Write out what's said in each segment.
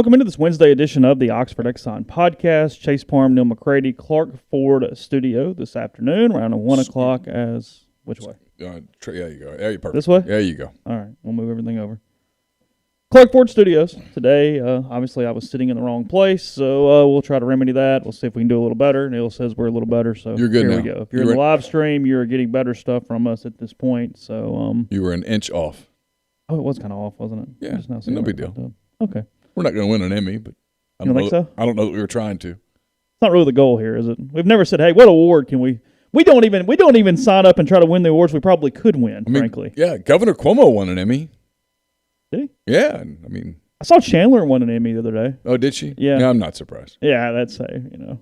Welcome into this Wednesday edition of the Oxford Exxon Podcast. Chase Parham, Neal, McCready, Clark Ford Studio this afternoon around 1 o'clock as, which way? Yeah, you go. There you perfect. This way? There you go. All right, we'll move everything over. Clark Ford Studios. Today, obviously I was sitting in the wrong place, so we'll try to remedy that. We'll see if we can do a little better. Neal says we're a little better, so you're good here now. we go. If you're in the live stream, you're getting better stuff from us at this point. So you were an inch off. Oh, it was kind of off, wasn't it? Yeah, no big deal. Okay. We're not going to win an Emmy, but I don't think so? I don't know that we were trying to. It's not really the goal here, is it? We've never said, "Hey, what award can we?" We don't even sign up and try to win the awards we probably could win. Frankly, yeah. Governor Cuomo won an Emmy. Did he? Yeah, I saw Chandler won an Emmy the other day. Oh, did she? Yeah, I'm not surprised. Yeah, that's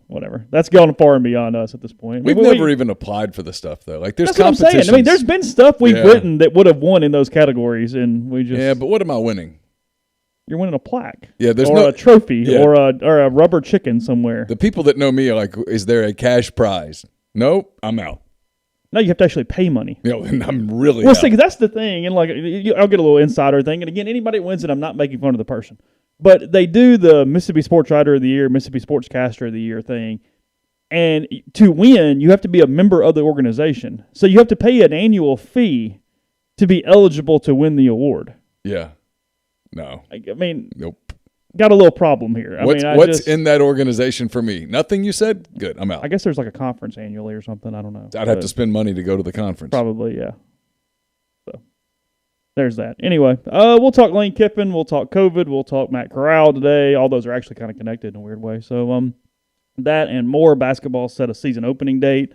whatever. That's gone far and beyond us at this point. We've never even applied for the stuff though. Like there's that's what I'm saying. There's been stuff we've written that would have won in those categories, and we just but what am I winning? You're winning a plaque. Yeah, there's a trophy or a rubber chicken somewhere. The people that know me are like, is there a cash prize? Nope, I'm out. No, you have to actually pay money. And I'm really out. See, that's the thing. And I'll get a little insider thing. And again, anybody that wins it, I'm not making fun of the person. But they do the Mississippi Sports Writer of the Year, Mississippi Sportscaster of the Year thing. And to win, you have to be a member of the organization. So you have to pay an annual fee to be eligible to win the award. Yeah. No. Nope. Got a little problem here. What's in that organization for me? Nothing you said? Good, I'm out. I guess there's like a conference annually or something. I don't know. I'd have to spend money to go to the conference. Probably, yeah. So there's that. Anyway, we'll talk Lane Kiffin. We'll talk COVID. We'll talk Matt Corral today. All those are actually kind of connected in a weird way. So that and more. Basketball set a season opening date.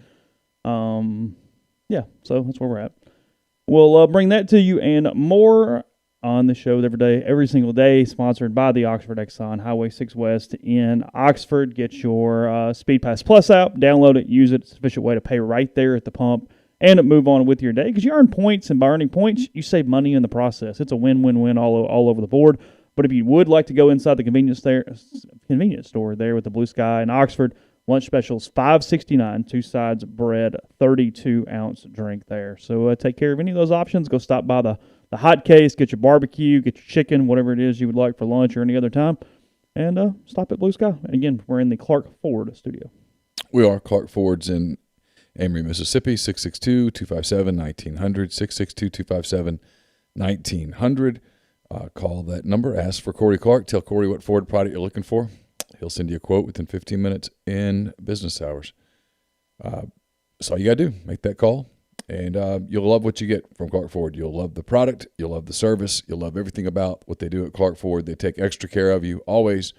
Yeah, so that's where we're at. We'll bring that to you and more on the show every single day, sponsored by the Oxford Exxon, Highway 6 West in Oxford. Get your Speed Pass Plus app, download it, use it. It's an efficient way to pay right there at the pump and move on with your day because you earn points, and by earning points, you save money in the process. It's a win-win-win all over the board. But if you would like to go inside the convenience store there with the Blue Sky in Oxford, lunch specials $5.69, 2 sides bread, 32-ounce drink there. So take care of any of those options. Go stop by the hot case, get your barbecue, get your chicken, whatever it is you would like for lunch or any other time, and stop at Blue Sky. And again, we're in the Clark Ford studio. We are. Clark Ford's in Amory, Mississippi, 662-257-1900, 662-257-1900. Call that number, ask for Corey Clark, tell Corey what Ford product you're looking for. He'll send you a quote within 15 minutes in business hours. That's all you got to do. Make that call. And you'll love what you get from Clark Ford. You'll love the product. You'll love the service. You'll love everything about what they do at Clark Ford. They take extra care of you always,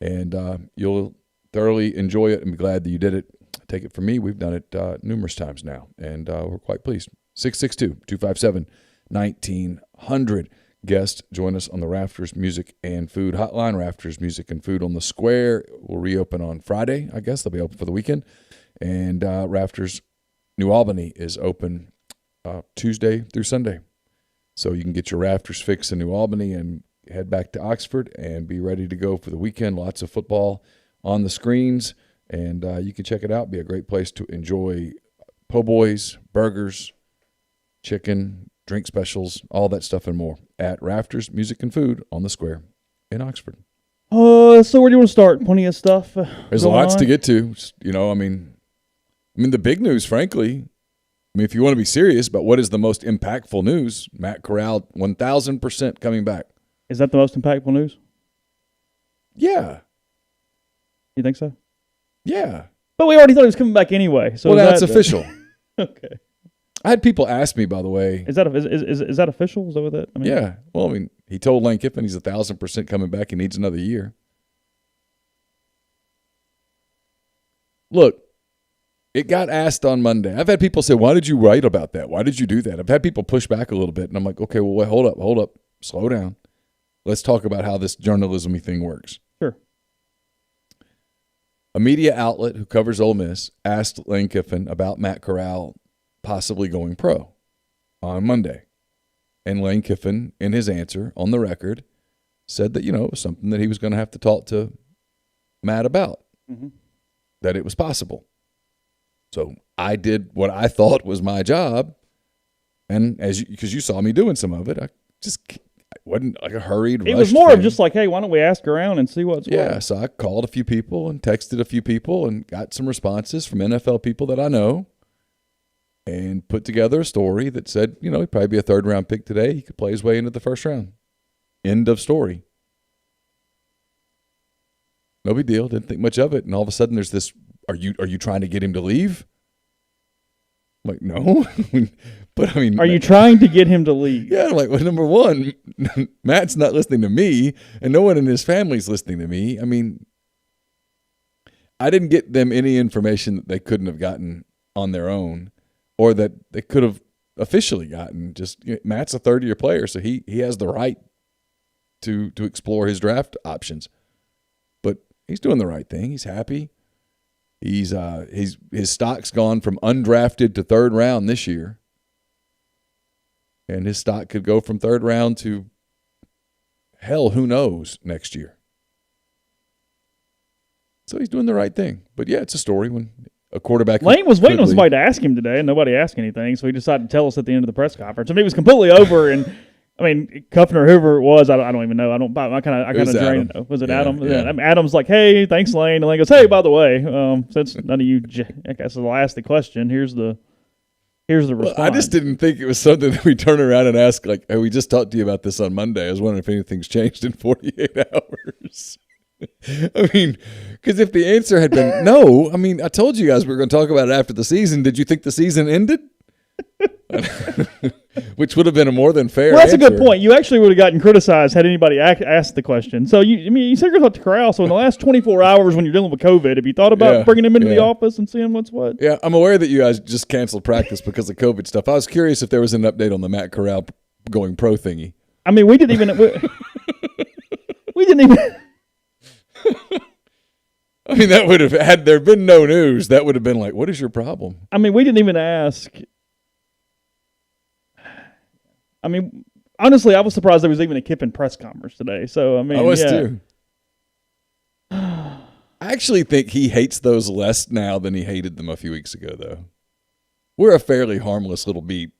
and you'll thoroughly enjoy it and be glad that you did it. Take it from me. We've done it numerous times now, and we're quite pleased. 662-257-1900. Guests, join us on the Rafters Music and Food Hotline. Rafters Music and Food on the Square will reopen on Friday, I guess. They'll be open for the weekend. And Rafters New Albany is open Tuesday through Sunday. So you can get your Rafters fix in New Albany and head back to Oxford and be ready to go for the weekend. Lots of football on the screens, and you can check it out. Be a great place to enjoy po' boys, burgers, chicken, drink specials, all that stuff and more at Rafters Music and Food on the Square in Oxford. So where do you want to start? Plenty of stuff. There's lots to get to. The big news, frankly, if you want to be serious about what is the most impactful news, Matt Corral 1,000% coming back. Is that the most impactful news? Yeah. You think so? Yeah. But we already thought he was coming back anyway. So that's official. Okay. I had people ask me, by the way. Is that official? Is that what that? Yeah. Well, he told Lane Kiffin he's 1,000% coming back. He needs another year. Look, it got asked on Monday. I've had people say, why did you write about that? Why did you do that? I've had people push back a little bit, and I'm like, okay, well, wait, hold up. Slow down. Let's talk about how this journalism-y thing works. Sure. A media outlet who covers Ole Miss asked Lane Kiffin about Matt Corral possibly going pro on Monday. And Lane Kiffin, in his answer on the record, said that, it was something that he was going to have to talk to Matt about, that it was possible. So I did what I thought was my job, and because you saw me doing some of it, wasn't like a hurried. It was more of just like, hey, why don't we ask around and see what's what? So I called a few people and texted a few people and got some responses from NFL people that I know, and put together a story that said, he'd probably be a 3rd-round pick today. He could play his way into the 1st round. End of story. No big deal. Didn't think much of it. And all of a sudden there's this, are you trying to get him to leave? I'm like, no. But I mean, are you trying to get him to leave? Yeah. I'm like, well, number one, Matt's not listening to me, and no one in his family's listening to me. I mean, I didn't get them any information that they couldn't have gotten on their own, or that they could have officially gotten. Just Matt's a 3rd-year player, so he has the right to explore his draft options. But he's doing the right thing. He's happy. His stock's gone from undrafted to 3rd round this year, and his stock could go from 3rd round to hell, who knows, next year. So he's doing the right thing. But yeah, it's a story when a quarterback. Lane was waiting on somebody to ask him today, and nobody asked anything, so he decided to tell us at the end of the press conference. I mean, it was completely over, and I mean, Cuffin or whoever it was, I don't even know. I kind of drained it. Was it Adam? Yeah. I mean, Adam's like, hey, thanks, Lane. And Lane goes, hey, by the way, since none of you, I guess I'll ask the question. Here's the response. Well, I just didn't think it was something that we turn around and ask, like, hey, we just talked to you about this on Monday. I was wondering if anything's changed in 48 hours. I mean, because if the answer had been no, I mean, I told you guys we were going to talk about it after the season. Did you think the season ended? Which would have been a more than fair Well, that's answer. a good point. You actually would have gotten criticized had anybody asked the question. So, you said you're going to talk to Corral. So, in the last 24 hours when you're dealing with COVID, have you thought about bringing him into the office and seeing what's what? Yeah, I'm aware that you guys just canceled practice because of COVID stuff. I was curious if there was an update on the Matt Corral going pro thingy. I mean, we didn't even. We didn't even. I mean, that would have, had there been no news, that would have been like, what is your problem? I mean, we didn't even ask. I mean, honestly, I was surprised there was even a Kiffin press conference today. So, I mean, I was too. I actually think he hates those less now than he hated them a few weeks ago, though. We're a fairly harmless little beat.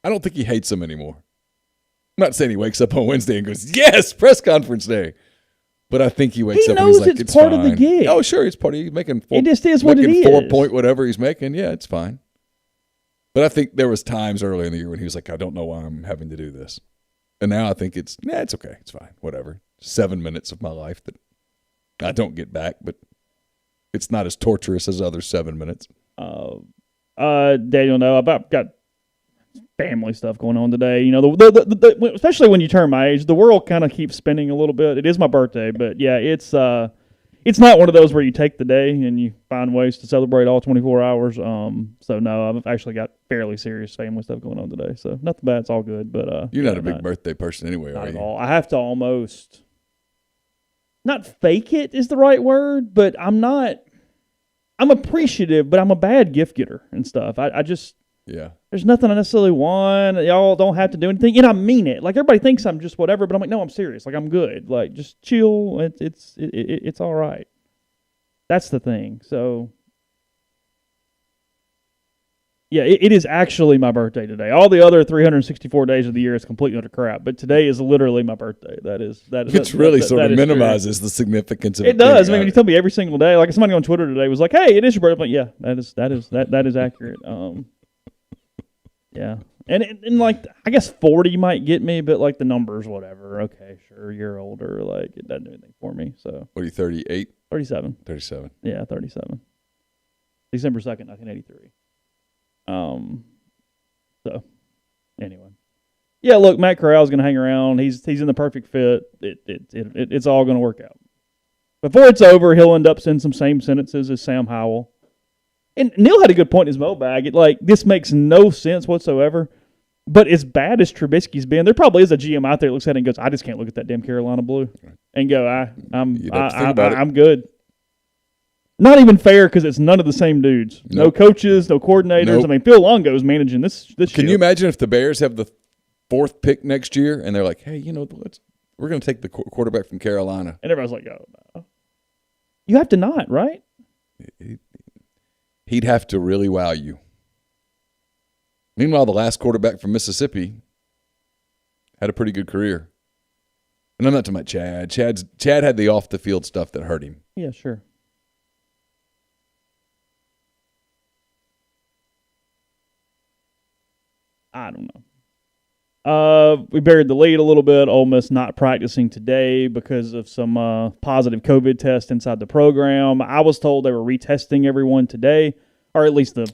I don't think he hates them anymore. I'm not saying he wakes up on Wednesday and goes, yes, press conference day. But I think he wakes up and he's like, it's part fine. of the gig. Oh, sure, it's part of, he's making four. It just is what it is. 4 point whatever he's making. Yeah, it's fine. But I think there was times earlier in the year when he was like, I don't know why I'm having to do this. And now I think it's okay. It's fine. Whatever. 7 minutes of my life that I don't get back, but it's not as torturous as other 7 minutes. Daniel, no, I've got family stuff going on today. You know, the especially when you turn my age, the world kind of keeps spinning a little bit. It is my birthday, but yeah, it's not one of those where you take the day and you find ways to celebrate all 24 hours. So no, I've actually got fairly serious family stuff going on today. So nothing bad, it's all good. But you're not a big birthday person anyway, not are at you? all. I have to almost not fake it is the right word, but I'm appreciative, but I'm a bad gift getter and stuff. I just there's nothing I necessarily want. Y'all don't have to do anything, and I mean it. Like everybody thinks I'm just whatever, but I'm like, no, I'm serious. Like I'm good. Like just chill. It's all right. That's the thing. So yeah, it is actually my birthday today. All the other 364 days of the year is completely under crap, but today is literally my birthday. Which really sort of minimizes the significance of it. It does. I mean, when you tell me every single day, like somebody on Twitter today was like, "Hey, it is your birthday." I'm like, yeah, that is accurate. Yeah, and like I guess 40 might get me, but like the numbers, whatever. Okay, sure, you're older. Like it doesn't do anything for me. So what are you, 38? 37. 37. Yeah, 37. December 2nd, 1983. So anyway, yeah. Look, Matt Corral's going to hang around. He's in the perfect fit. It's all going to work out. Before it's over, he'll end up saying some same sentences as Sam Howell. And Neal had a good point in his mailbag. This makes no sense whatsoever. But as bad as Trubisky's been, there probably is a GM out there that looks at it and goes, "I just can't look at that damn Carolina blue," and go, "I'm good." Not even fair because it's none of the same dudes. Nope. No coaches, no coordinators. Nope. I mean, Phil Longo's managing this. Can you imagine if the Bears have the 4th pick next year and they're like, "Hey, we're going to take the quarterback from Carolina," and everybody's like, "Oh, no." You have to not, right? He'd have to really wow you. Meanwhile, the last quarterback from Mississippi had a pretty good career. And I'm not talking about Chad. Chad had the off-the-field stuff that hurt him. Yeah, sure. I don't know. We buried the lead a little bit. Ole Miss not practicing today because of some positive COVID test inside the program. I was told they were retesting everyone today, or at least the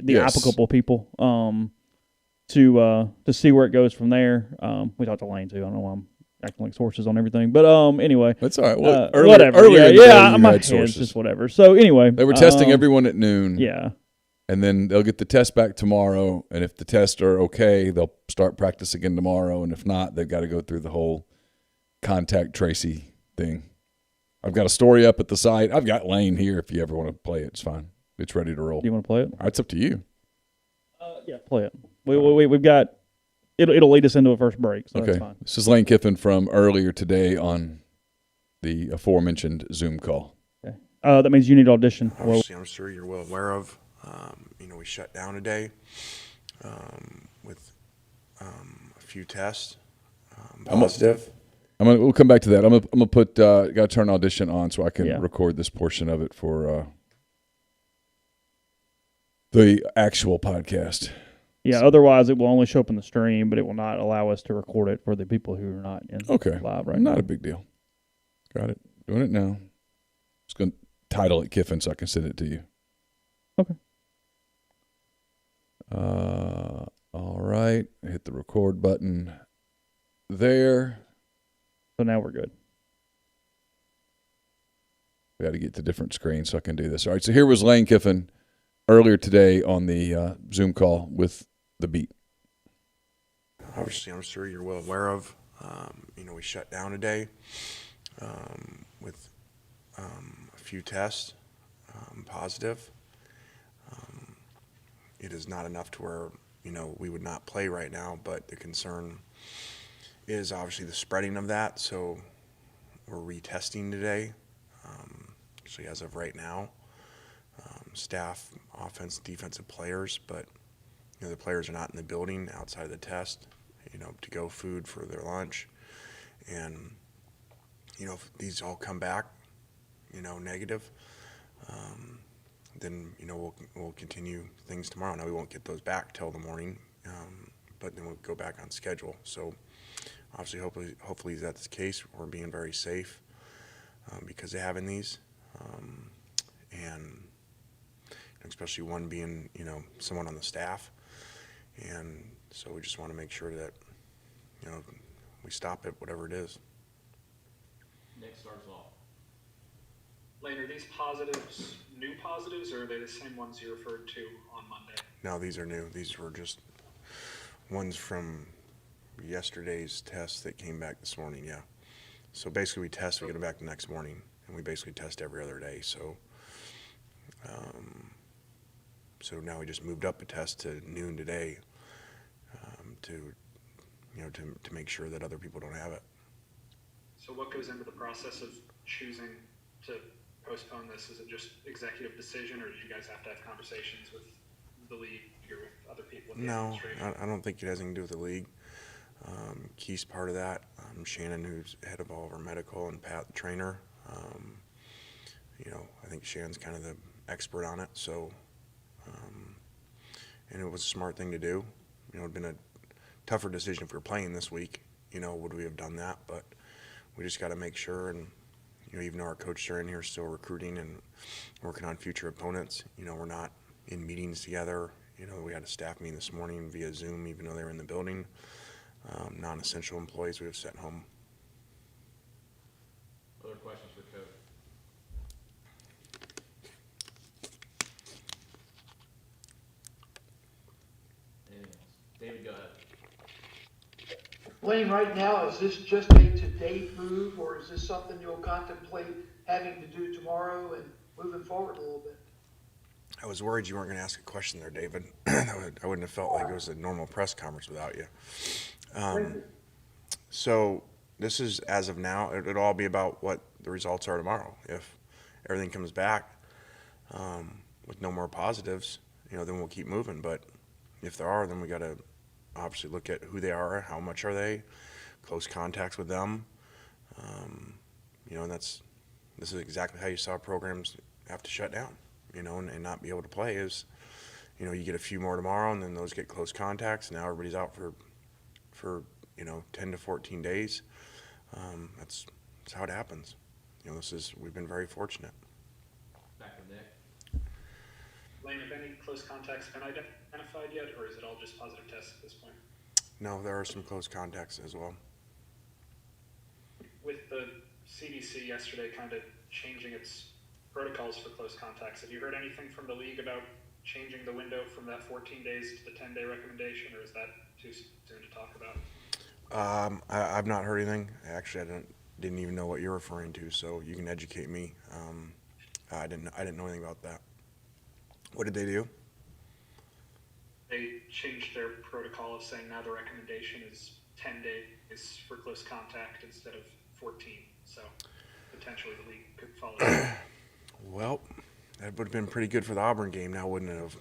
Yes. applicable people, to see where it goes from there. We talked to Lane too. I don't know why I'm acting like sources on everything, but anyway, That's all right. Well, whatever. Earlier in the day, yeah, you my had head's sources. just whatever. So anyway, They were testing everyone at noon. Yeah. And then they'll get the test back tomorrow. And if the tests are okay, they'll start practice again tomorrow. And if not, they've got to go through the whole contact Tracy thing. I've got a story up at the site. I've got Lane here if you ever want to play it. It's fine. It's ready to roll. Do you want to play it? It's up to you. Yeah, play it. We've got it'll lead us into a first break, so Okay. that's fine. This is Lane Kiffin from earlier today on the aforementioned Zoom call. Okay. That means you need to audition. Obviously, I'm sure you're well aware of. We shut down today with a few tests positive. We'll come back to that. I'm gonna put got to turn audition on so I can record this portion of it for the actual podcast. Yeah, otherwise it will only show up in the stream, but it will not allow us to record it for the people who are not in live right now. Not a big deal. Got it. Doing it now. Just going to title it Kiffin so I can send it to you. Okay. All right. Hit the record button there. So now we're good. We got to get to different screens so I can do this. All right. So here was Lane Kiffin earlier today on the Zoom call with the Beat. Obviously, I'm sure you're well aware of. We shut down today with a few tests positive. It is not enough to where, we would not play right now, but the concern is obviously the spreading of that. So we're retesting today, actually as of right now. Staff, offense, defensive players, but the players are not in the building outside of the test, to go food for their lunch. And, if these all come back, negative, then, we'll continue things tomorrow. Now, we won't get those back till the morning, but then we'll go back on schedule. So, obviously, hopefully that's the case. We're being very safe because of having these. And especially one being, someone on the staff. And so we just want to make sure that, we stop it, whatever it is. Nick starts off. Lane, are these positives new positives, or are they the same ones you referred to on Monday? No, these are new. These were just ones from yesterday's test that came back this morning, yeah. So basically we test, we get them back the next morning, and we basically test every other day. So so now we just moved up a test to noon today to make sure that other people don't have it. So what goes into the process of choosing to postpone this? Is it just executive decision, or do you guys have to have conversations with the league or with other people in the No, administration? I don't think it has anything to do with the league. Key's part of that. Shannon, who's head of all of our medical, and Pat, the trainer. I think Shannon's kind of the expert on it. So, and it was a smart thing to do. It'd been a tougher decision if we were playing this week. Would we have done that? But we just got to make sure. And even though our coaches are in here still recruiting and working on future opponents, we're not in meetings together. We had a staff meeting this morning via Zoom, even though they were in the building. Non-essential employees we have sent home. Other questions for Coach? Anything else? David, go ahead. Lane, right now, is this just a today move, or is this something you'll contemplate having to do tomorrow and moving forward a little bit? I was worried you weren't going to ask a question there, David. I wouldn't have felt like it was a normal press conference without you. So this is, as of now, it'll all be about what the results are tomorrow. If everything comes back with no more positives, then we'll keep moving. But if there are, then we got to obviously look at who they are, how much are they, close contacts with them. And this is exactly how you saw programs have to shut down, and not be able to play is, you get a few more tomorrow, and then those get close contacts, and now everybody's out for 10 to 14 days. That's how it happens. We've been very fortunate. Back to Nick. Lane, have any close contacts been identified yet, or is it all just positive tests at this point? No, there are some close contacts as well. With the CDC yesterday kind of changing its protocols for close contacts, have you heard anything from the league about changing the window from that 14 days to the 10-day recommendation, or is that too soon to talk about? I've not heard anything. Actually, I didn't even know what you're referring to, so you can educate me. I didn't know anything about that. What did they do? They changed their protocol of saying now the recommendation is 10 days for close contact instead of 14. So potentially the league could follow that. Well, that would have been pretty good for the Auburn game now, wouldn't it have?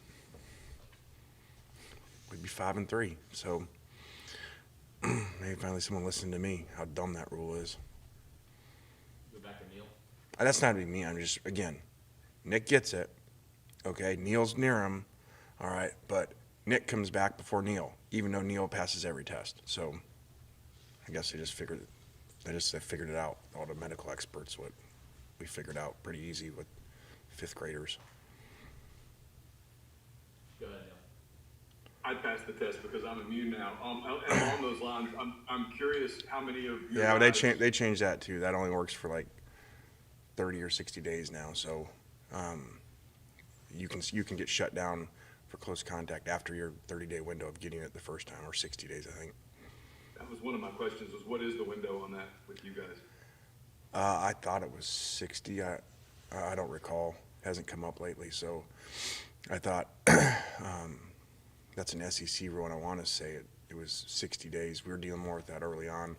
We'd be 5-3. So maybe finally someone listened to me, how dumb that rule is. Go back to Neal. That's not me. I'm just, again, Nick gets it. Okay, Neal's near him. All right, but Nick comes back before Neal, even though Neal passes every test. So I guess they figured it out. All the medical experts, what we figured out pretty easy with fifth graders. Go ahead, Neal. I passed the test because I'm immune now. And along those lines, I'm curious how many of you. Yeah, but they changed that too. That only works for like 30 or 60 days now. So you can get shut down for close contact after your 30-day window of getting it the first time, or 60 days, I think. That was one of my questions, was what is the window on that with you guys? I thought it was 60. I don't recall. It hasn't come up lately, so I thought that's an SEC rule, and I want to say it was 60 days. We were dealing more with that early on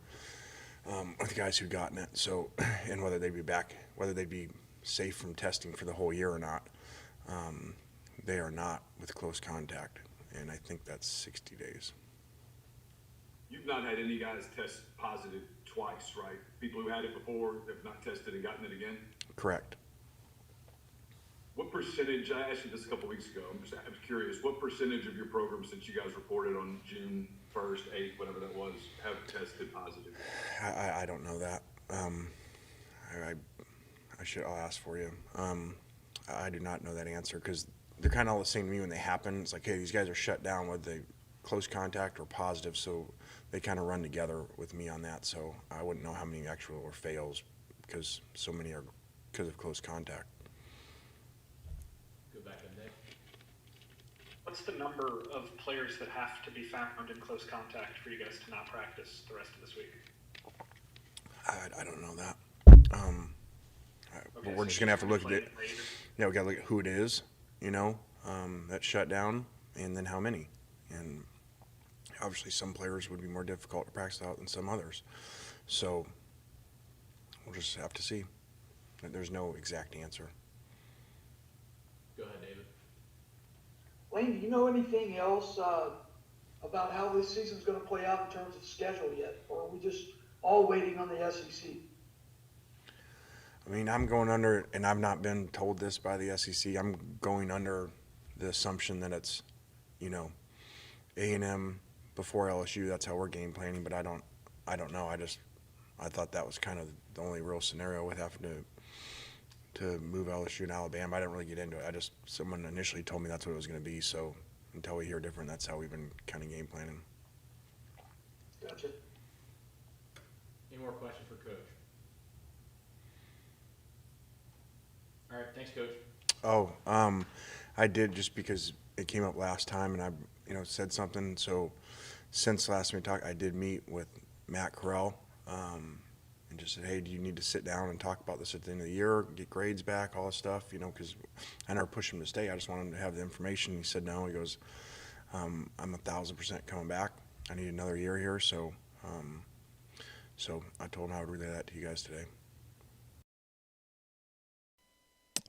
with the guys who'd gotten it. So, and whether they'd be safe from testing for the whole year or not. They are not with close contact, and I think that's 60 days. You've not had any guys test positive twice, right? People who had it before have not tested and gotten it again? Correct. What percentage, I asked you this a couple weeks ago, I'm curious, what percentage of your program, since you guys reported on June 1st, 8th, whatever that was, have tested positive? I don't know that. I'll ask for you. I do not know that answer because they're kind of all the same to me when they happen. It's like, hey, these guys are shut down whether they close contact or positive, so they kind of run together with me on that. So I wouldn't know how many actual or fails because so many are because of close contact. Go back to Nick. What's the number of players that have to be found in close contact for you guys to not practice the rest of this week? I don't know that. Okay, but we're so just gonna have to look at play it. later. Yeah, we gotta look at who it is, that shut down, and then how many. And obviously, some players would be more difficult to practice out than some others. So we'll just have to see. There's no exact answer. Go ahead, David. Lane, do you know anything else about how this season's going to play out in terms of schedule yet? Or are we just all waiting on the SEC? I mean, I'm going under, and I've not been told this by the SEC, I'm going under the assumption that it's, A&M before LSU. That's how we're game planning, but I don't know. I thought that was kind of the only real scenario with having to move LSU and Alabama. I didn't really get into it. Someone initially told me that's what it was going to be, so until we hear different, that's how we've been kind of game planning. Gotcha. Any more questions for Coach? All right, thanks, Coach. Oh, I did just because it came up last time and I, said something. So since last we talked, I did meet with Matt Corral and just said, hey, do you need to sit down and talk about this at the end of the year, get grades back, all this stuff, because I never pushed him to stay. I just wanted him to have the information. He said no. He goes, I'm 1,000% coming back. I need another year here. So I told him I would relay that to you guys today.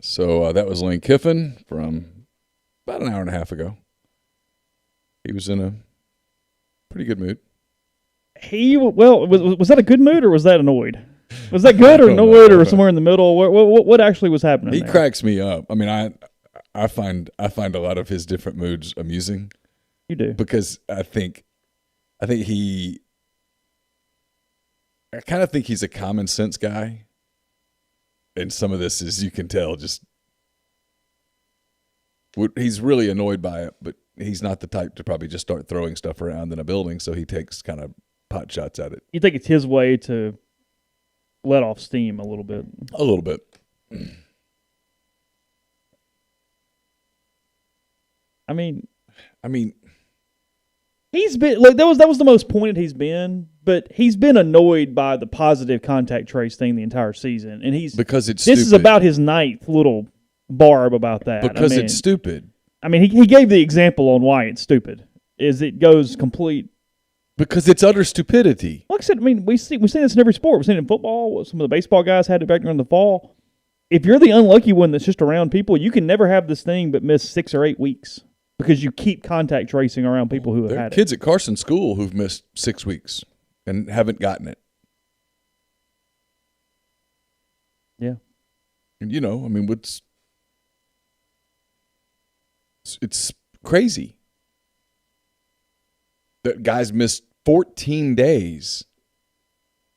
So that was Lane Kiffin from about an hour and a half ago. He was in a pretty good mood. Was that a good mood or was that annoyed? Was that good or annoyed or somewhere in the middle? What actually was happening? He there? cracks me up. I mean, I find a lot of his different moods amusing. You do, because I kind of think he's a common sense guy, and some of this is, you can tell, just he's really annoyed by it, but he's not the type to probably just start throwing stuff around in a building, so he takes kind of pot shots at it. You think it's his way to let off steam a little bit? A little bit. I mean, he's been like that was the most pointed he's been, but he's been annoyed by the positive contact trace thing the entire season, and because this stupid. is about his ninth little barb about that. Because it's stupid. I mean, he gave the example on why it's stupid. Is it goes complete. Because it's utter stupidity. Like I said, I mean, we see this in every sport. We've seen it in football. Some of the baseball guys had it back during the fall. If you're the unlucky one that's just around people, you can never have this thing but miss 6 or 8 weeks because you keep contact tracing around people who have There are had kids at Carson School who've missed 6 weeks and haven't gotten it. Yeah. And, I mean, it's crazy that guys missed 14 days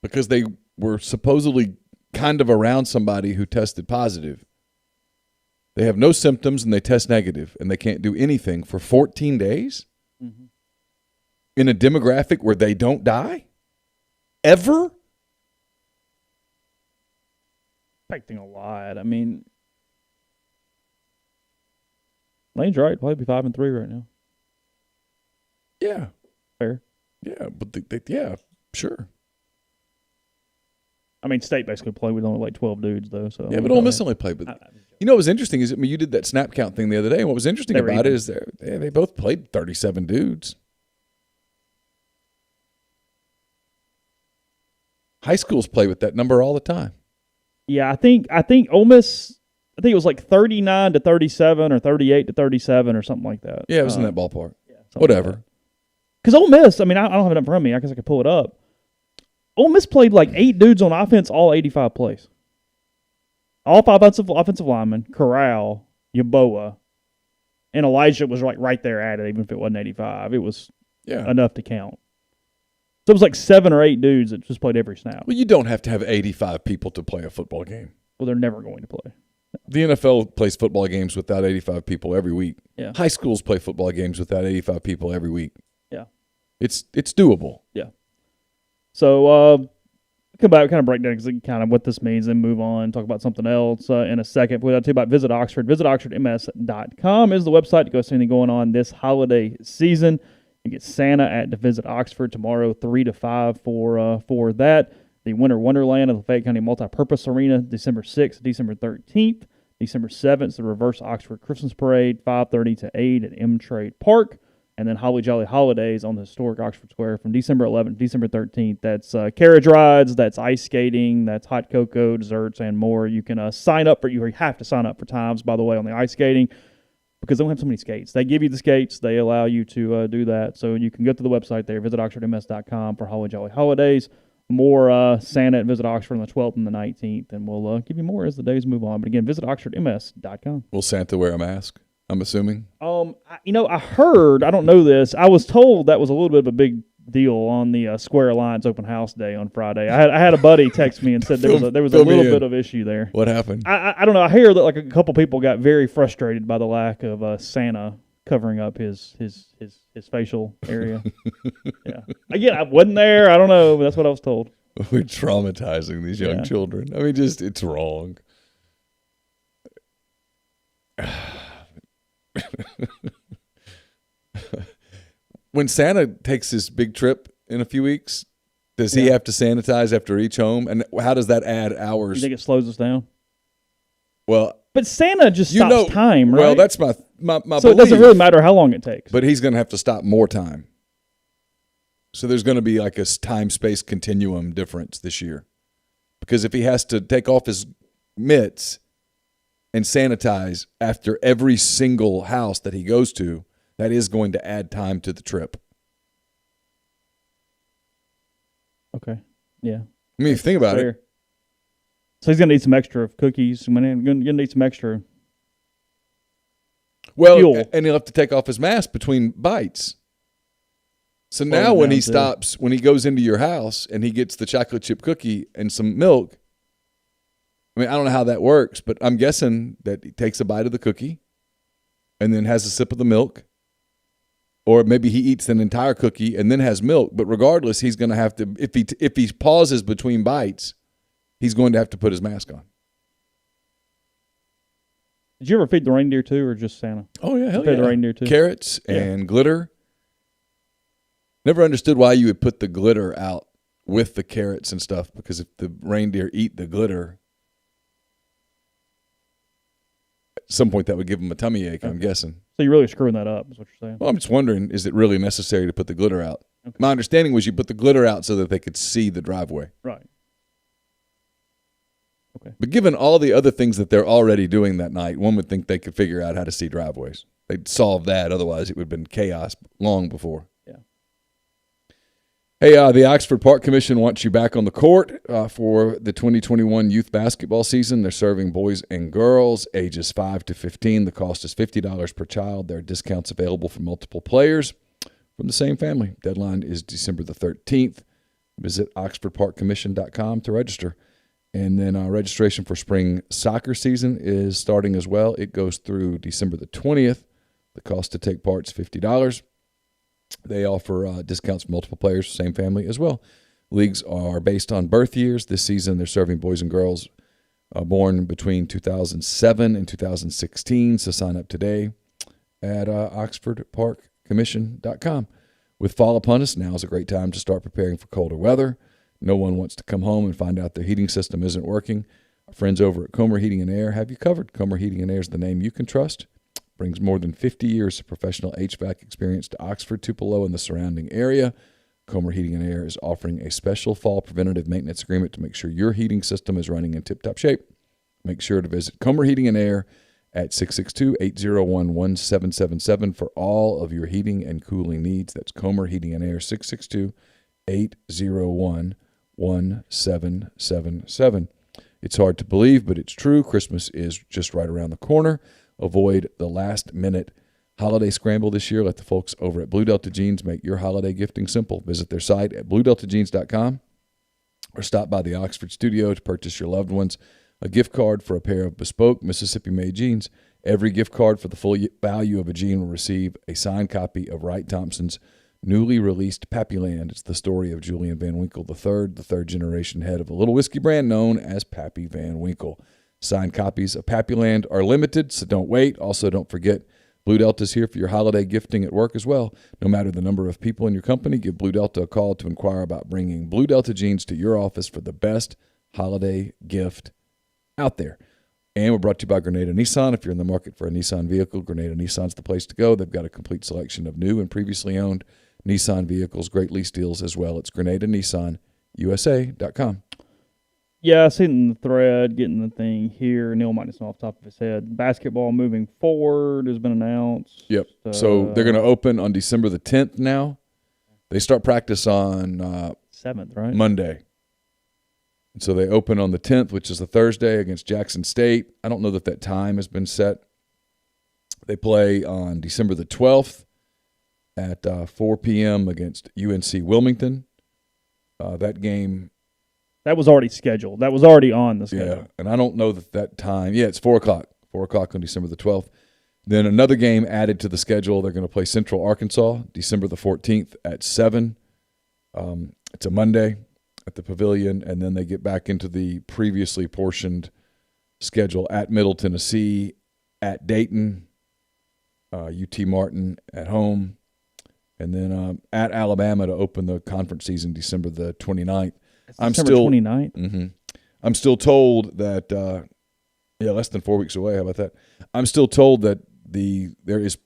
because they were supposedly kind of around somebody who tested positive. They have no symptoms and they test negative, and they can't do anything for 14 days in a demographic where they don't die ever. Expecting a lot. I mean, Lane's right. Probably be 5-3 right now. Yeah. Fair. Yeah, but yeah, sure. I mean, State basically played with only like 12 dudes, though. So Yeah, but Ole Miss only played with. What was interesting is, you did that snap count thing the other day, and what was interesting about it is they both played 37 dudes. High schools play with that number all the time. Yeah, I think Ole Miss. I think it was like 39-37 or 38-37 or something like that. Yeah, it was in that ballpark. Yeah, whatever. Because Ole Miss, I mean, I don't have it in front of me. I guess I could pull it up. Ole Miss played like 8 dudes on offense, all 85 plays. All 5 offensive linemen, Corral, Yeboah, and Elijah was right there at it, even if it wasn't 85. It was enough to count. So it was like 7 or 8 dudes that just played every snap. Well, you don't have to have 85 people to play a football game. Well, they're never going to play. The NFL plays football games without 85 people every week. Yeah. High schools play football games without 85 people every week. Yeah. It's doable. Yeah. So come back, kind of break down kind of what this means, and move on, talk about something else in a second. We'll tell you about Visit Oxford. VisitOxfordMS.com is the website to go see anything going on this holiday season. You get Santa at the Visit Oxford tomorrow, 3 to 5 for that. The Winter Wonderland of the Fayette County Multipurpose Arena, December 6th, December 13th. December 7th, the Reverse Oxford Christmas Parade, 5:30 to 8 at M Trade Park. And then Holly Jolly Holidays on the historic Oxford Square from December 11th to December 13th. That's carriage rides, that's ice skating, that's hot cocoa, desserts, and more. You can sign up you have to sign up for times, by the way, on the ice skating, because they don't have so many skates. They give you the skates. They allow you to do that. So you can go to the website there, visitoxfordms.com for Holly Jolly Holidays. More Santa at Visit Oxford on the 12th and the 19th, and we'll give you more as the days move on. But again, visitoxfordms.com. Will Santa wear a mask, I'm assuming? I heard, I don't know this, I was told that was a little bit of a big deal on the Square Alliance open house day on Friday. I had a buddy text me and said there was a little bit of issue there. What happened? I don't know. I hear that like a couple people got very frustrated by the lack of Santa covering up his facial area. Yeah. Again, I wasn't there. I don't know, but that's what I was told. We're traumatizing these young children. I mean, it's wrong. When Santa takes his big trip in a few weeks, does he have to sanitize after each home? And how does that add hours? You think it slows us down? Well, but Santa just stops time, right? Well, that's my so belief. It doesn't really matter how long it takes. But he's going to have to stop more time. So there's going to be like a time-space continuum difference this year. Because if he has to take off his mitts and sanitize after every single house that he goes to, That is going to add time to the trip. Okay. Yeah. I mean, if you think about it. So he's going to need some extra cookies. He's going to need some extra Well, fuel. And he'll have to take off his mask between bites. So now when he stops, when he goes into your house and he gets the chocolate chip cookie and some milk, I mean, I don't know how that works, but I'm guessing that he takes a bite of the cookie and then has a sip of the milk. Or maybe he eats an entire cookie and then has milk. But regardless, he's going to have to, if he pauses between bites, he's going to have to put his mask on. Did you ever feed the reindeer too, or just Santa? Oh, yeah, hell Feed yeah. the reindeer too. Carrots and glitter. Never understood why you would put the glitter out with the carrots and stuff, because if the reindeer eat the glitter, at some point that would give them a tummy ache, I'm guessing. So you're really screwing that up, is what you're saying. Well, I'm just wondering, is it really necessary to put the glitter out? Okay. My understanding was you put the glitter out so that they could see the driveway. Right. Okay. But given all the other things that they're already doing that night, one would think they could figure out how to see driveways. They'd solve that. Otherwise, it would have been chaos long before. Yeah. Hey, the Oxford Park Commission wants you back on the court for the 2021 youth basketball season. They're serving boys and girls ages 5 to 15. The cost is $50 per child. There are discounts available for multiple players from the same family. Deadline is December the 13th. Visit oxfordparkcommission.com to register. And then registration for spring soccer season is starting as well. It goes through December the 20th. The cost to take part is $50. They offer discounts for multiple players, same family as well. Leagues are based on birth years. This season, they're serving boys and girls born between 2007 and 2016. So sign up today at oxfordparkcommission.com. With fall upon us, now is a great time to start preparing for colder weather. No one wants to come home and find out their heating system isn't working. Our friends over at Comer Heating and Air have you covered. Comer Heating and Air is the name you can trust. Brings more than 50 years of professional HVAC experience to Oxford, Tupelo, and the surrounding area. Comer Heating and Air is offering a special fall preventative maintenance agreement to make sure your heating system is running in tip-top shape. Make sure to visit Comer Heating and Air at 662-801-1777 for all of your heating and cooling needs. That's Comer Heating and Air, 662-801-1777. It's hard to believe, but it's true. Christmas is just right around the corner. Avoid the last-minute holiday scramble this year. Let the folks over at Blue Delta Jeans make your holiday gifting simple. Visit their site at bluedeltajeans.com or stop by the Oxford studio to purchase your loved ones a gift card for a pair of bespoke Mississippi-made jeans. Every gift card for the full value of a jean will receive a signed copy of Wright Thompson's newly released Pappyland. It's the story of Julian Van Winkle III, the third-generation head of a little whiskey brand known as Pappy Van Winkle. Signed copies of Pappyland are limited, so don't wait. Also, don't forget, Blue Delta's here for your holiday gifting at work as well. No matter the number of people in your company, give Blue Delta a call to inquire about bringing Blue Delta jeans to your office for the best holiday gift out there. And we're brought to you by Grenada Nissan. If you're in the market for a Nissan vehicle, Grenada Nissan's the place to go. They've got a complete selection of new and previously owned Nissan vehicles, great lease deals as well. It's GrenadaNissanUSA.com. Yeah, I seen the thread, getting the thing here. Neal might just know off the top of his head. Basketball moving forward has been announced. Yep. So they're going to open on December the 10th now. They start practice on 7th, right? Monday. And so they open on the 10th, which is a Thursday, against Jackson State. I don't know that time has been set. They play on December the 12th at 4 p.m. against UNC Wilmington. That game... That was already scheduled. That was already on the schedule. Yeah, and I don't know that time. Yeah, it's 4 o'clock. 4 o'clock on December the 12th. Then another game added to the schedule. They're going to play Central Arkansas December the 14th at 7. It's a Monday at the Pavilion, and then they get back into the previously portioned schedule at Middle Tennessee, at Dayton, UT Martin at home, and then at Alabama to open the conference season December the 29th. I'm still 29th. Mm-hmm. I'm still told that less than 4 weeks away. How about that? I'm still told that there is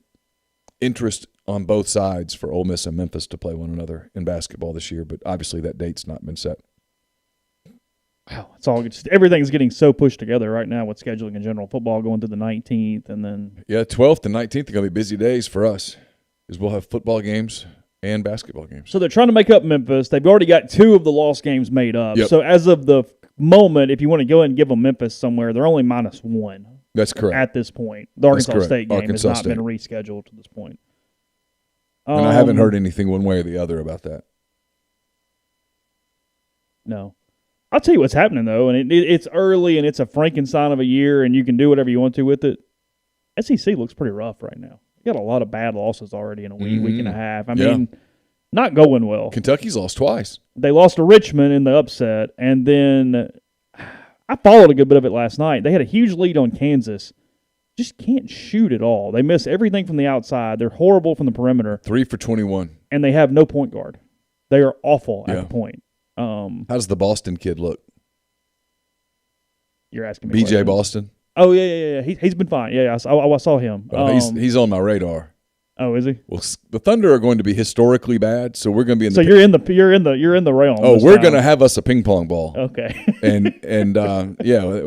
interest on both sides for Ole Miss and Memphis to play one another in basketball this year, but obviously that date's not been set. Wow, it's all just everything's getting so pushed together right now with scheduling in general. Football going to the 19th, and then 12th and 19th are going to be busy days for us. is we'll have football games and basketball games. So they're trying to make up Memphis. They've already got 2 of the lost games made up. Yep. So as of the moment, if you want to go ahead and give them Memphis somewhere, they're only -1. That's correct. At this point. The Arkansas correct. State game Arkansas has not been State. rescheduled to this point. And I haven't heard anything one way or the other about that. No. I'll tell you what's happening, though, and it's early and it's a Frankenstein of a year, and you can do whatever you want to with it. SEC looks pretty rough right now. You got a lot of bad losses already in a week and a half. I mean, not going well. Kentucky's lost twice. They lost to Richmond in the upset, and then I followed a good bit of it last night. They had a huge lead on Kansas. Just can't shoot at all. They miss everything from the outside. They're horrible from the perimeter. 3 for 21. And they have no point guard. They are awful at the point. How does the Boston kid look? You're asking me BJ questions. Boston? Oh, yeah. He's been fine. Yeah, I saw him. He's on my radar. Oh, is he? Well, the Thunder are going to be historically bad, so we're going to be in the. So you're in the realm. Oh, we're going to have us a ping pong ball. Okay. and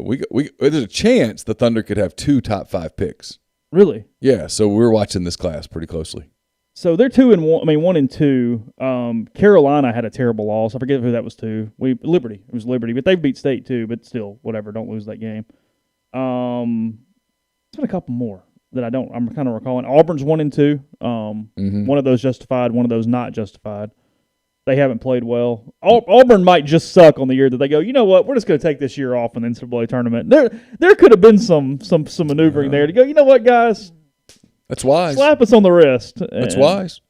we there's a chance the Thunder could have 2 top 5 picks. Really? Yeah. So we're watching this class pretty closely. So they're 2-1. I mean 1-2. Carolina had a terrible loss. I forget who that was to. Liberty. It was Liberty, but they beat State too. But still, whatever. Don't lose that game. There's been a couple more that I'm kind of recalling. Auburn's 1-2. One of those justified, one of those not justified. They haven't played well. Auburn might just suck on the year that they go, you know what, we're just going to take this year off in the NCAA tournament. There could have been some maneuvering there to go, you know what, guys? That's wise. Slap us on the wrist. That's wise.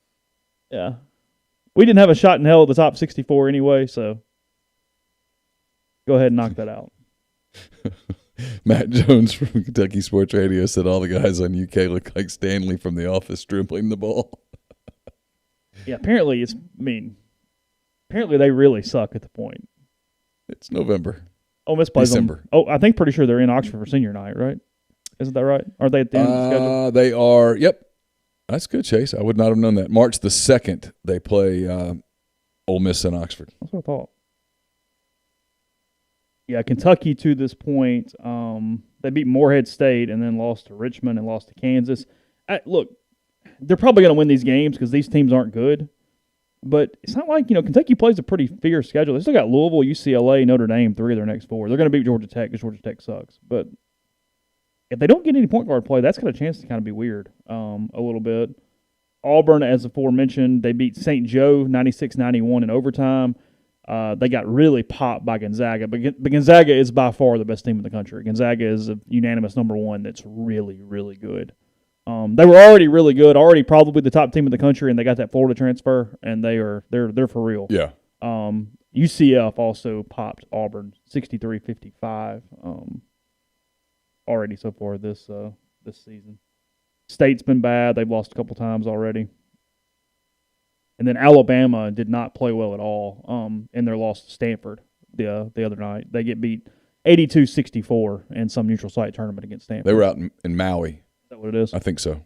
Yeah. We didn't have a shot in hell at the top 64 anyway, so go ahead and knock that out. Matt Jones from Kentucky Sports Radio said all the guys on UK look like Stanley from The Office dribbling the ball. Yeah, apparently they really suck at the point. It's November. Ole Miss plays December. I think pretty sure they're in Oxford for senior night, right? Isn't that right? Are they at the end of the schedule? They are. Yep. That's good, Chase. I would not have known that. March the 2nd, they play Ole Miss in Oxford. That's what I thought. Yeah, Kentucky to this point, they beat Morehead State and then lost to Richmond and lost to Kansas. Look, they're probably going to win these games because these teams aren't good. But it's not like, Kentucky plays a pretty fierce schedule. They still got Louisville, UCLA, Notre Dame, 3 of their next 4. They're going to beat Georgia Tech because Georgia Tech sucks. But if they don't get any point guard play, that's got a chance to kind of be weird a little bit. Auburn, as aforementioned, they beat St. Joe 96-91 in overtime. They got really popped by Gonzaga, but Gonzaga is by far the best team in the country. Gonzaga is a unanimous number 1 that's really, really good. They were already really good, already probably the top team in the country, and they got that Florida transfer, and they're for real. Yeah. UCF also popped Auburn 63-55 already so far this season. State's been bad; they've lost a couple times already. And then Alabama did not play well at all in their loss to Stanford the other night. They get beat 82-64 in some neutral site tournament against Stanford. They were out in Maui. Is that what it is? I think so.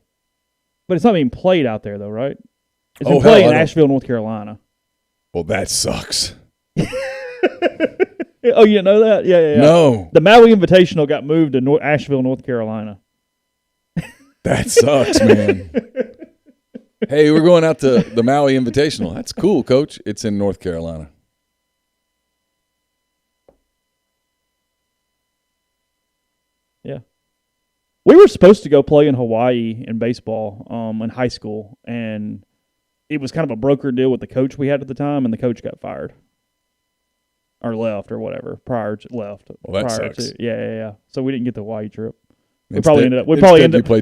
But it's not being played out there, though, right? It's been played in Asheville, North Carolina. Well, that sucks. Oh, you didn't know that? Yeah. No. The Maui Invitational got moved to Asheville, North Carolina. That sucks, man. Hey, we're going out to the Maui Invitational. That's cool, Coach. It's in North Carolina. Yeah. We were supposed to go play in Hawaii in baseball in high school, and it was kind of a broker deal with the coach we had at the time, and the coach got fired. Or left or whatever. Left. Well, that sucks. Yeah. So we didn't get the Hawaii trip. You played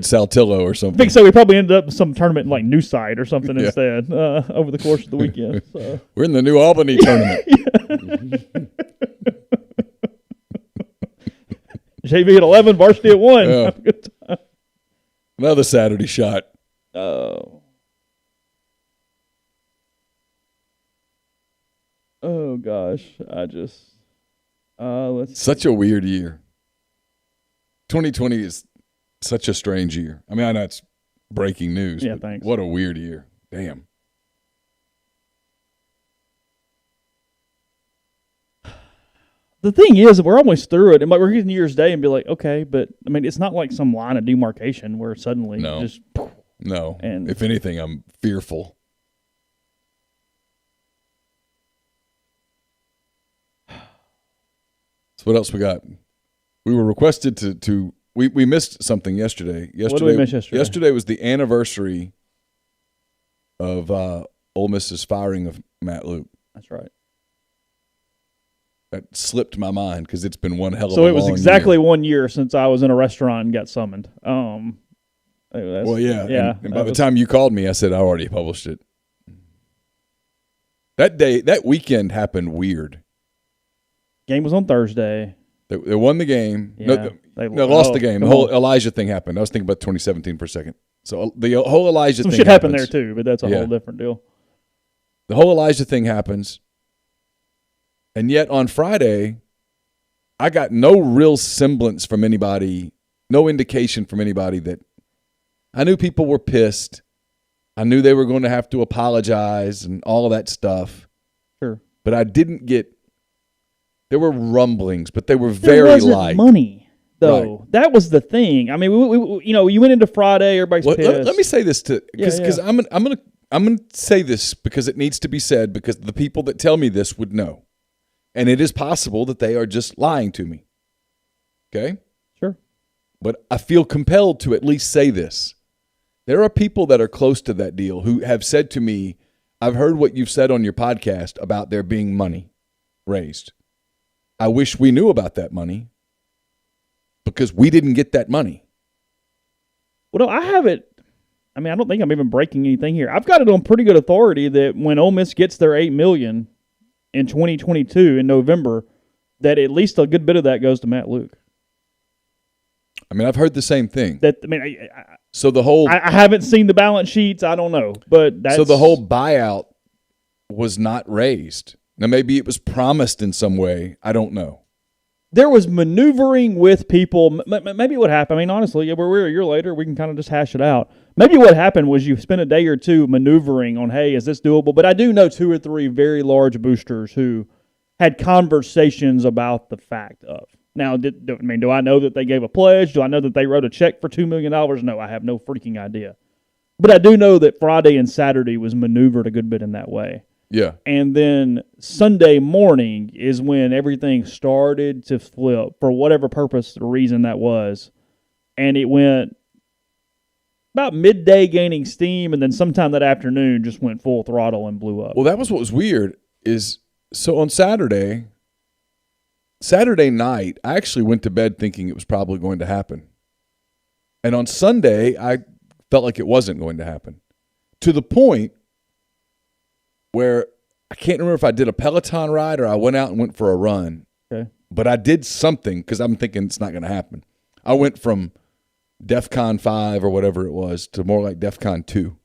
Saltillo or something. I think so. We probably ended up in some tournament in like New Side or something instead over the course of the weekend. So. We're in the New Albany tournament. JV at 11, varsity at 1. Yeah. Have a good time. Another Saturday shot. Oh gosh, I just Such a weird year. 2020 is such a strange year. I mean, I know it's breaking news. Yeah, but thanks. What a weird year. Damn. The thing is, we're almost through it, and we're getting New Year's Day and be like, okay, but I mean, it's not like some line of demarcation where suddenly just No. And if anything, I'm fearful. So what else we got? We were requested to we missed something yesterday. What did we miss yesterday? Yesterday was the anniversary of Ole Miss's firing of Matt Luke. That's right. That slipped my mind because it's been one hell of a So it was long exactly year. 1 year since I was in a restaurant and got summoned. Well, yeah. Yeah. And by the time you called me, I said I already published it. That weekend happened weird. Game was on Thursday. They won the game. Yeah, They lost the game. The come whole on. Elijah thing happened. I was thinking about 2017 for a second. So the whole Elijah Some thing shit happened there happens. too, but that's a Yeah. whole different deal. The whole Elijah thing happens. And yet on Friday, I got no real semblance from anybody, no indication from anybody that I knew people were pissed. I knew they were going to have to apologize and all of that stuff. Sure. But I didn't get – there were rumblings, but they were There very wasn't light. money, though. Right. That was the thing. I mean, we you went into Friday, everybody's Well, pissed. let me say this because Yeah. I'm gonna say this because it needs to be said because the people that tell me this would know, and it is possible that they are just lying to me. Okay, Sure. but I feel compelled to at least say this. There are people that are close to that deal who have said to me, "I've heard what you've said on your podcast about there being money raised. I wish we knew about that money because we didn't get that money." Well, no, I have it. I mean, I don't think I'm even breaking anything here. I've got it on pretty good authority that when Ole Miss gets their $8 million in 2022 in November, that at least a good bit of that goes to Matt Luke. I mean, I've heard the same thing. That I mean, So the whole I haven't seen the balance sheets. I don't know, but that's so the whole buyout was not raised. Now maybe it was promised in some way. I don't know. there was maneuvering with people. Maybe what happened, I mean, honestly, we're a year later, we can kind of just hash it out. Maybe what happened was you spent a day or two maneuvering on, hey, is this doable? But I do know 2 or 3 very large boosters who had conversations about the fact of. Now, do I know that they gave a pledge? Do I know that they wrote a check for $2 million? No, I have no freaking idea. But I do know that Friday and Saturday was maneuvered a good bit in that way. Yeah. And then Sunday morning is when everything started to flip for whatever purpose or reason that was. And it went about midday gaining steam, and then sometime that afternoon just went full throttle and blew up. Well, that was what was weird is so on Saturday night, I actually went to bed thinking it was probably going to happen. And on Sunday, I felt like it wasn't going to happen. To the point where I can't remember if I did a Peloton ride or I went out and went for a run. Okay. But I did something because I'm thinking it's not going to happen. I went from DEFCON 5 or whatever it was to more like DEFCON 2.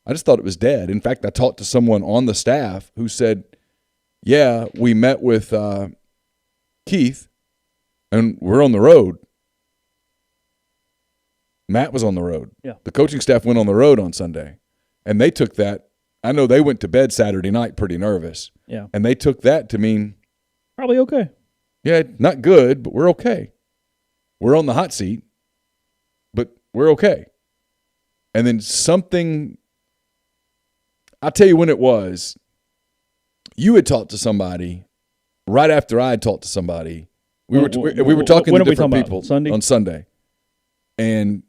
I just thought it was dead. In fact, I talked to someone on the staff who said, yeah, we met with Keith and we're on the road. Matt was on the road. Yeah. The coaching staff went on the road on Sunday, and they took that. I know they went to bed Saturday night pretty nervous. Yeah. And they took that to mean, Probably okay. yeah, not good, but we're okay. We're on the hot seat, but we're okay. And then something, I'll tell you when it was. You had talked to somebody right after I had talked to somebody. We were talking when to are we different talking about? people Sunday? on Sunday. And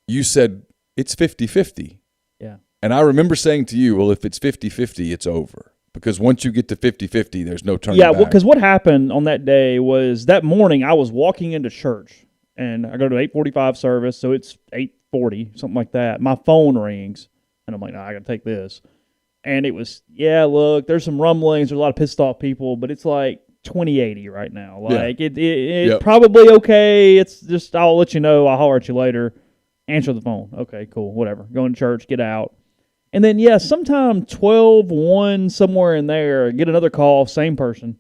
you said, it's 50-50. Yeah. And I remember saying to you, well, if it's 50-50, it's over. Because once you get to 50-50, there's no turning Yeah, back. because what happened on that day was that morning I was walking into church, and I go to an 8:45 service, so it's 8:40, something like that. My phone rings, and I'm like, no, I got to take this. And it was, yeah, look, there's some rumblings. There's a lot of pissed off people, but it's like 2080 right now. Like, it's Yep. probably okay. It's just, I'll let you know. I'll holler at you later. Answer the phone. Okay, cool, whatever. Go to church, get out. And then, yeah, sometime 12:01, somewhere in there, get another call, same person.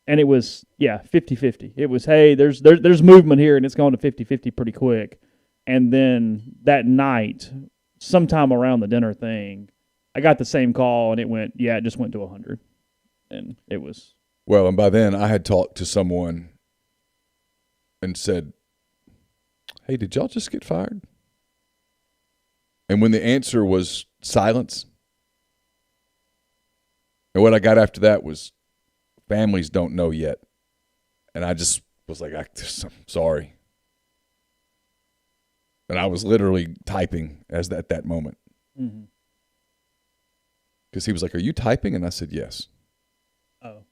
And it was, 50-50. It was, hey, there's movement here, and it's going to 50-50 pretty quick. And then that night, sometime around the dinner thing, I got the same call, and it went, it just went to 100. And it was. Well, and by then I had talked to someone and said, hey, did y'all just get fired? And when the answer was silence, and what I got after that was families don't know yet. And I just was like, I'm sorry. And I was literally typing at that moment. Because he was like, are you typing? And I said, yes. Oh.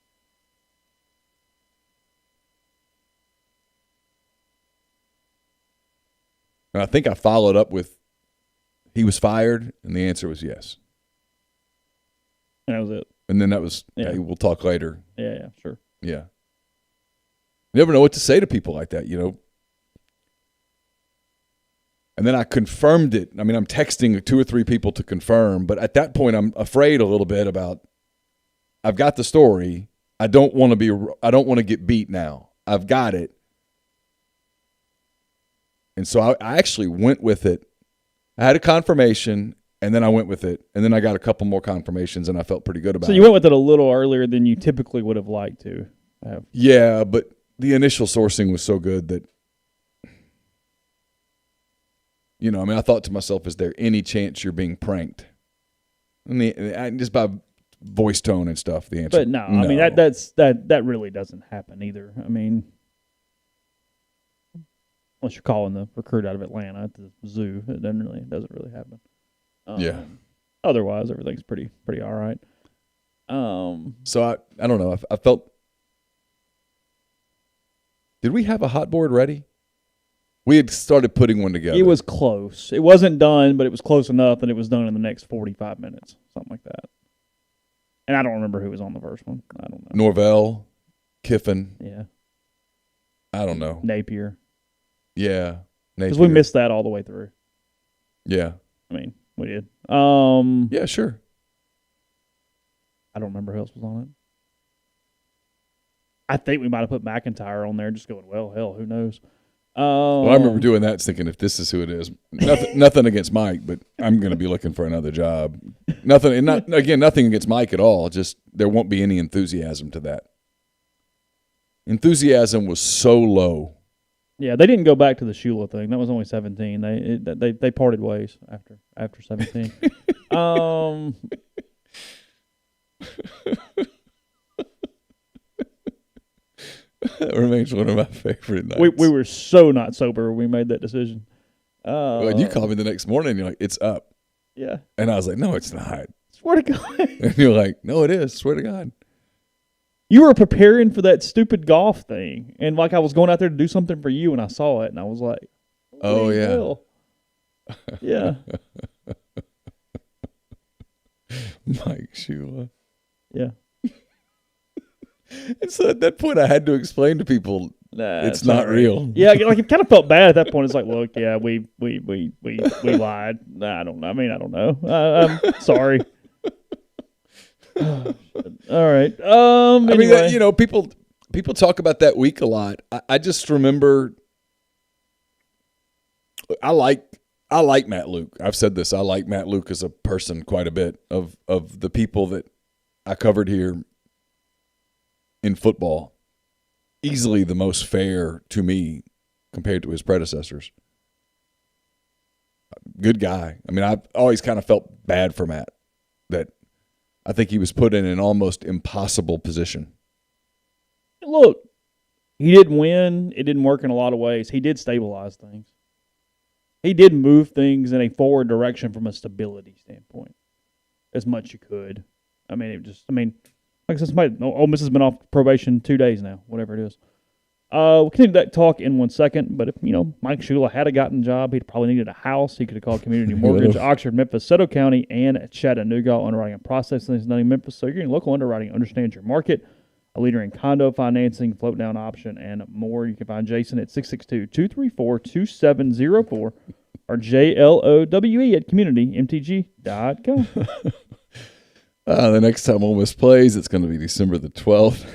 And I think I followed up with, he was fired, and the answer was yes. And that was it. And then that was, Yeah. hey, we'll talk later. Yeah, sure. Yeah. You never know what to say to people like that, And then I confirmed it. I mean, I'm texting 2 or 3 people to confirm, but at that point, I'm afraid a little bit about, I've got the story. I don't want to get beat now. I've got it. And so I actually went with it. I had a confirmation, and then I went with it, and then I got a couple more confirmations, and I felt pretty good about it. So you went with it a little earlier than you typically would have liked to have. Yeah, but the initial sourcing was so good that, I thought to myself, is there any chance you're being pranked? Just by voice tone and stuff, the answer. But no. I mean, that really doesn't happen either. I mean, unless you're calling the recruit out of Atlanta at the zoo, it doesn't really happen. Yeah. Otherwise, everything's pretty all right. So I don't know. I felt. Did we have a hot board ready? We had started putting one together. It was close. It wasn't done, but it was close enough that it was done in the next 45 minutes, something like that. And I don't remember who was on the first one. I don't know. Norvell, Kiffin. Yeah. I don't know. Napier. Yeah. Because we missed that all the way through. Yeah. I mean, we did. Yeah, sure. I don't remember who else was on it. I think we might have put McIntyre on there, just going, well, hell, who knows? Well, I remember doing that, thinking if this is who it is, nothing against Mike, but I'm going to be looking for another job. Nothing against Mike at all. Just there won't be any enthusiasm to that. Enthusiasm was so low. Yeah, they didn't go back to the Shula thing. That was only 17. They parted ways after 17. That remains one of my favorite nights. We were so not sober when we made that decision. Well, you called me the next morning and you're like, it's up. Yeah. And I was like, no, it's not. Swear to God. And you're like, no, it is. Swear to God. You were preparing for that stupid golf thing. And I was going out there to do something for you and I saw it and I was like, oh, yeah. Hell? Yeah. Mike Shula. Yeah. And so at that point, I had to explain to people it's not real. Yeah, it kind of felt bad at that point. It's like, look, yeah, we lied. I don't know. I'm sorry. All right. Anyway. I mean, people talk about that week a lot. I just remember. I like Matt Luke. I've said this. I like Matt Luke as a person quite a bit. Of the people that I covered here in football, easily the most fair to me compared to his predecessors. Good guy. I mean, I've always kind of felt bad for Matt, that I think he was put in an almost impossible position. Look, he didn't win. It didn't work in a lot of ways. He did stabilize things. He did move things in a forward direction from a stability standpoint as much you could. Like I said, Ole Miss has been off probation 2 days now, whatever it is. We'll continue that talk in 1 second, but if, Mike Shula had gotten a job, he'd probably needed a house. He could have called Community Mortgage, Oxford, Memphis, Seto County, and Chattanooga. Underwriting and processing is not in Memphis, so you're getting local underwriting, understands your market, a leader in condo financing, float down option, and more. You can find Jason at 662-234-2704 or JLOWE at communitymtg.com. The next time Ole Miss plays, it's going to be December the 12th.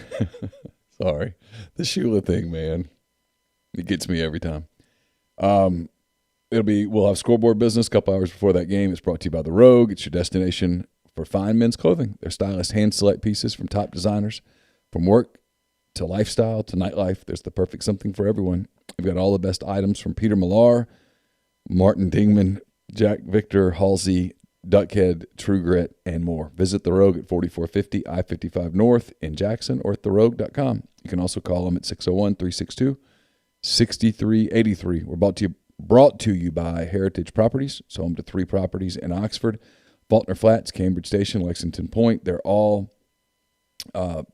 Sorry. The Shula thing, man. It gets me every time. We'll have scoreboard business a couple hours before that game. It's brought to you by The Rogue. It's your destination for fine men's clothing. Their stylish hand-select pieces from top designers. From work to lifestyle to nightlife, there's the perfect something for everyone. We've got all the best items from Peter Millar, Martin Dingman, Jack Victor, Halsey, Duckhead, True Grit, and more. Visit The Rogue at 4450 I-55 North in Jackson or at therogue.com. You can also call them at 601-362-6383. We're brought to you by Heritage Properties. It's home to 3 properties in Oxford, Faulkner Flats, Cambridge Station, Lexington Point. They're all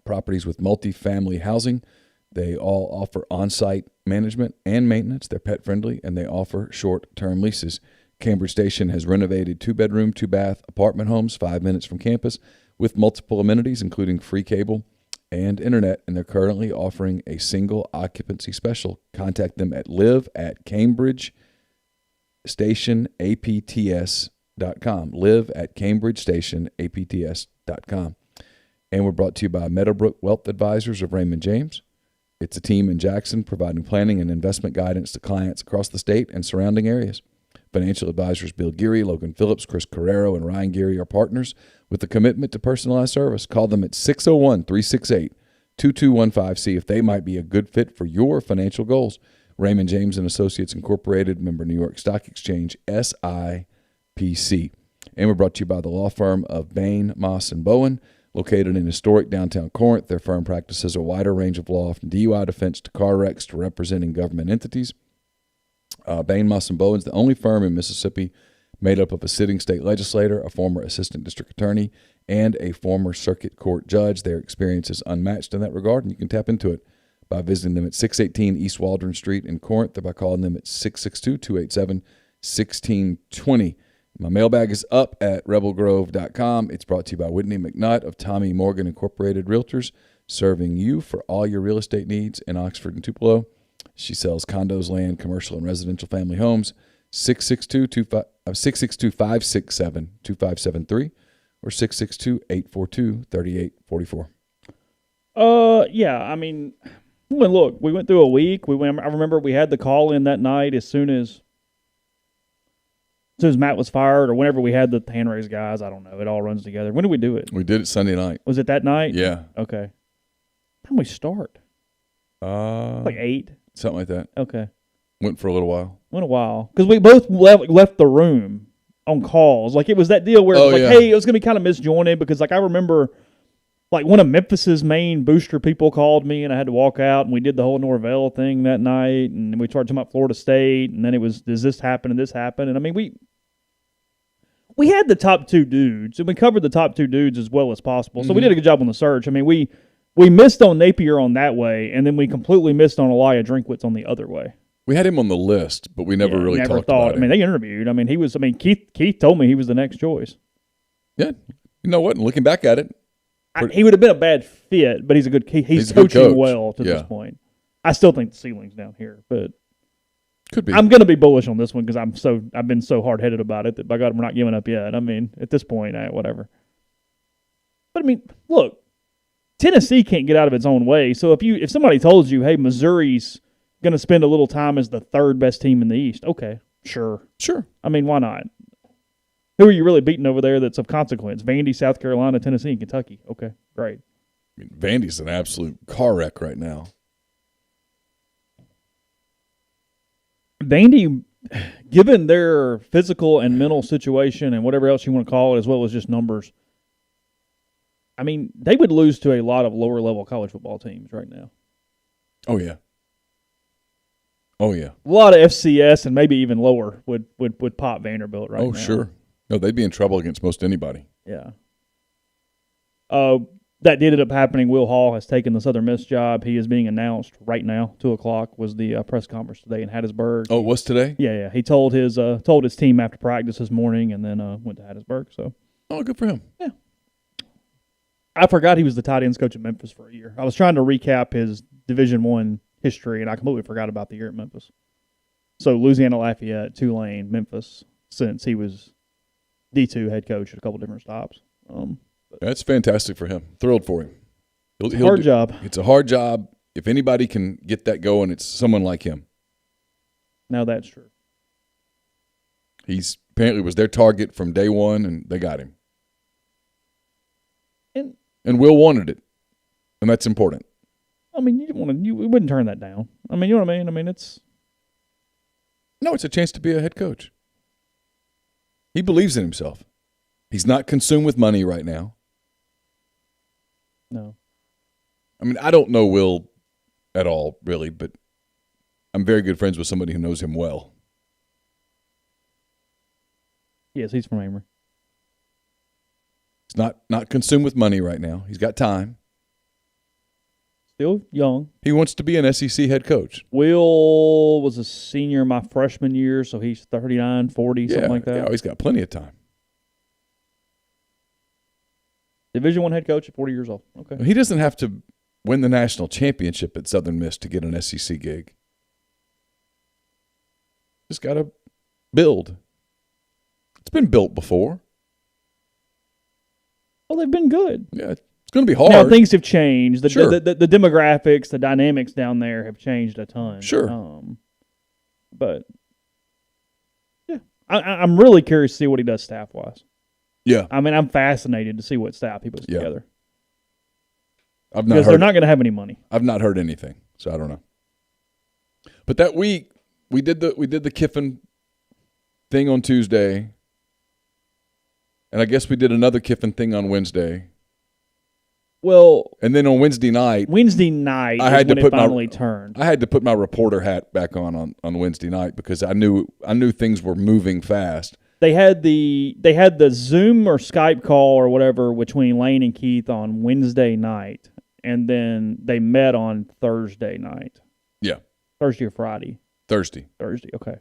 properties with multifamily housing. They all offer on-site management and maintenance. They're pet-friendly, and they offer short-term leases. Cambridge Station has renovated 2-bedroom, 2-bath apartment homes 5 minutes from campus with multiple amenities, including free cable and internet, and they're currently offering a single occupancy special. Contact them at live@cambridgestationapts.com. live@cambridgestationapts.com. And we're brought to you by Meadowbrook Wealth Advisors of Raymond James. It's a team in Jackson providing planning and investment guidance to clients across the state and surrounding areas. Financial advisors Bill Geary, Logan Phillips, Chris Carrero, and Ryan Geary are partners with a commitment to personalized service. Call them at 601-368-2215. See if they might be a good fit for your financial goals. Raymond James & Associates Incorporated, member New York Stock Exchange, SIPC. And we're brought to you by the law firm of Bain, Moss & Bowen, located in historic downtown Corinth. Their firm practices a wider range of law, from DUI defense to car wrecks to representing government entities. Bain, Moss & Bowen is the only firm in Mississippi made up of a sitting state legislator, a former assistant district attorney, and a former circuit court judge. Their experience is unmatched in that regard, and you can tap into it by visiting them at 618 East Waldron Street in Corinth, or by calling them at 662-287-1620. My mailbag is up at rebelgrove.com. It's brought to you by Whitney McNutt of Tommy Morgan Incorporated Realtors, serving you for all your real estate needs in Oxford and Tupelo. She sells condos, land, commercial, and residential family homes. 662-567-2573 or 662-842-3844. Yeah, I mean, well, look, we went through a week. I remember we had the call in that night as soon as Matt was fired, or whenever we had the hand raised guys. I don't know. It all runs together. When did we do it? We did it Sunday night. Was it that night? Yeah. Okay. When did we start? Like 8? Something like that. Okay. Went for a little while. Went a while. Because we both left the room on calls. Like, it was that deal where it was like, hey, it was going to be kind of misjointed, because, like, I remember, like, one of Memphis's main booster people called me, and I had to walk out, and we did the whole Norvell thing that night, and we started talking about Florida State, and then it was, does this happen and this happen? And, I mean, we had the top 2 dudes, and we covered the top 2 dudes as well as possible. So we did a good job on the search. I mean, we missed on Napier on that way, and then we completely missed on Elijah Drinkwitz on the other way. We had him on the list, but we never really talked about it. I mean, they interviewed. I mean, Keith told me he was the next choice. Yeah. You know what? Looking back at it, he would have been a bad fit, but he's he's coaching coach. well to this point. I still think the ceiling's down here, but could be. I'm going to be bullish on this one because I've been so hard-headed about it that, by God, we're not giving up yet. I mean, at this point, whatever. But, I mean, look, Tennessee can't get out of its own way. So if somebody told you, hey, Missouri's going to spend a little time as the 3rd best team in the East, okay, sure. I mean, why not? Who are you really beating over there that's of consequence? Vandy, South Carolina, Tennessee, and Kentucky. Okay, great. I mean, Vandy's an absolute car wreck right now. Vandy, given their physical and mental situation and whatever else you want to call it, as well as just numbers, I mean, they would lose to a lot of lower-level college football teams right now. Oh, yeah. A lot of FCS and maybe even lower would pop Vanderbilt right now. Oh, sure. No, they'd be in trouble against most anybody. Yeah. That did end up happening. Will Hall has taken the Southern Miss job. He is being announced right now. 2:00 was the press conference today in Hattiesburg. Oh, it was today? Yeah. He told his team after practice this morning, and then went to Hattiesburg. So. Oh, good for him. Yeah. I forgot he was the tight ends coach at Memphis for a year. I was trying to recap his Division I history, and I completely forgot about the year at Memphis. So Louisiana Lafayette, Tulane, Memphis, since he was D2 head coach at a couple different stops. That's fantastic for him. Thrilled for him. It's a hard job. It's a hard job. If anybody can get that going, it's someone like him. Now that's true. He's apparently was their target from day one, and they got him. And Will wanted it, and that's important. I mean, you wouldn't turn that down. I mean, you know what I mean? I mean, it's a chance to be a head coach. He believes in himself. He's not consumed with money right now. No. I mean, I don't know Will at all, really, but I'm very good friends with somebody who knows him well. Yes, he's from Amory. He's not consumed with money right now. He's got time. Still young. He wants to be an SEC head coach. Will was a senior my freshman year, so he's 39, 40, something like that. Yeah, he's got plenty of time. Division I head coach at 40 years old. Okay. He doesn't have to win the national championship at Southern Miss to get an SEC gig. Just got to build. It's been built before. Well, they've been good. Yeah, it's going to be hard. Now, things have changed. The Sure. the demographics, the dynamics down there have changed a ton. Sure. But, yeah, I'm really curious to see what he does staff-wise. Yeah. I mean, I'm fascinated to see what staff he puts together. Because they're not going to have any money. I've not heard anything, so I don't know. But that week, we did the Kiffin thing on Tuesday, and I guess we did another Kiffin thing on Wednesday. Well, and then on Wednesday night, I had to finally turned. I had to put my reporter hat back on Wednesday night because I knew things were moving fast. They had the Zoom or Skype call or whatever between Lane and Keith on Wednesday night, and then they met on Thursday night. Yeah, Thursday or Friday. Thursday, okay.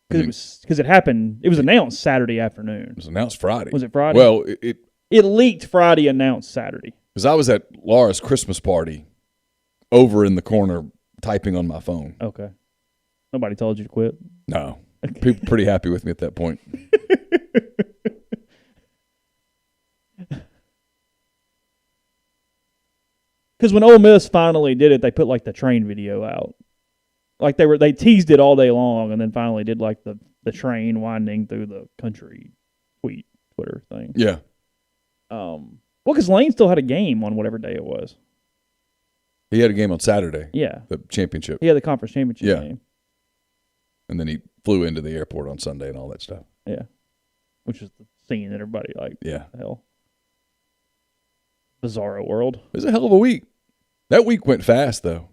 Because it happened. It was announced Saturday afternoon. It was announced Friday. Was it Friday? Well, it leaked Friday, announced Saturday. Because I was at Laura's Christmas party, over in the corner typing on my phone. Okay. Nobody told you to quit? No. People pretty happy with me at that point. Because when Ole Miss finally did it, they put like the train video out. Like they teased it all day long, and then finally did like the train winding through the country Twitter thing. Yeah. Well, because Lane still had a game on whatever day it was. He had a game on Saturday. Yeah. The championship. He had the conference championship game. And then he flew into the airport on Sunday and all that stuff. Yeah. Which is the scene that everybody liked. Yeah. The hell. Bizarro world. It was a hell of a week. That week went fast, though.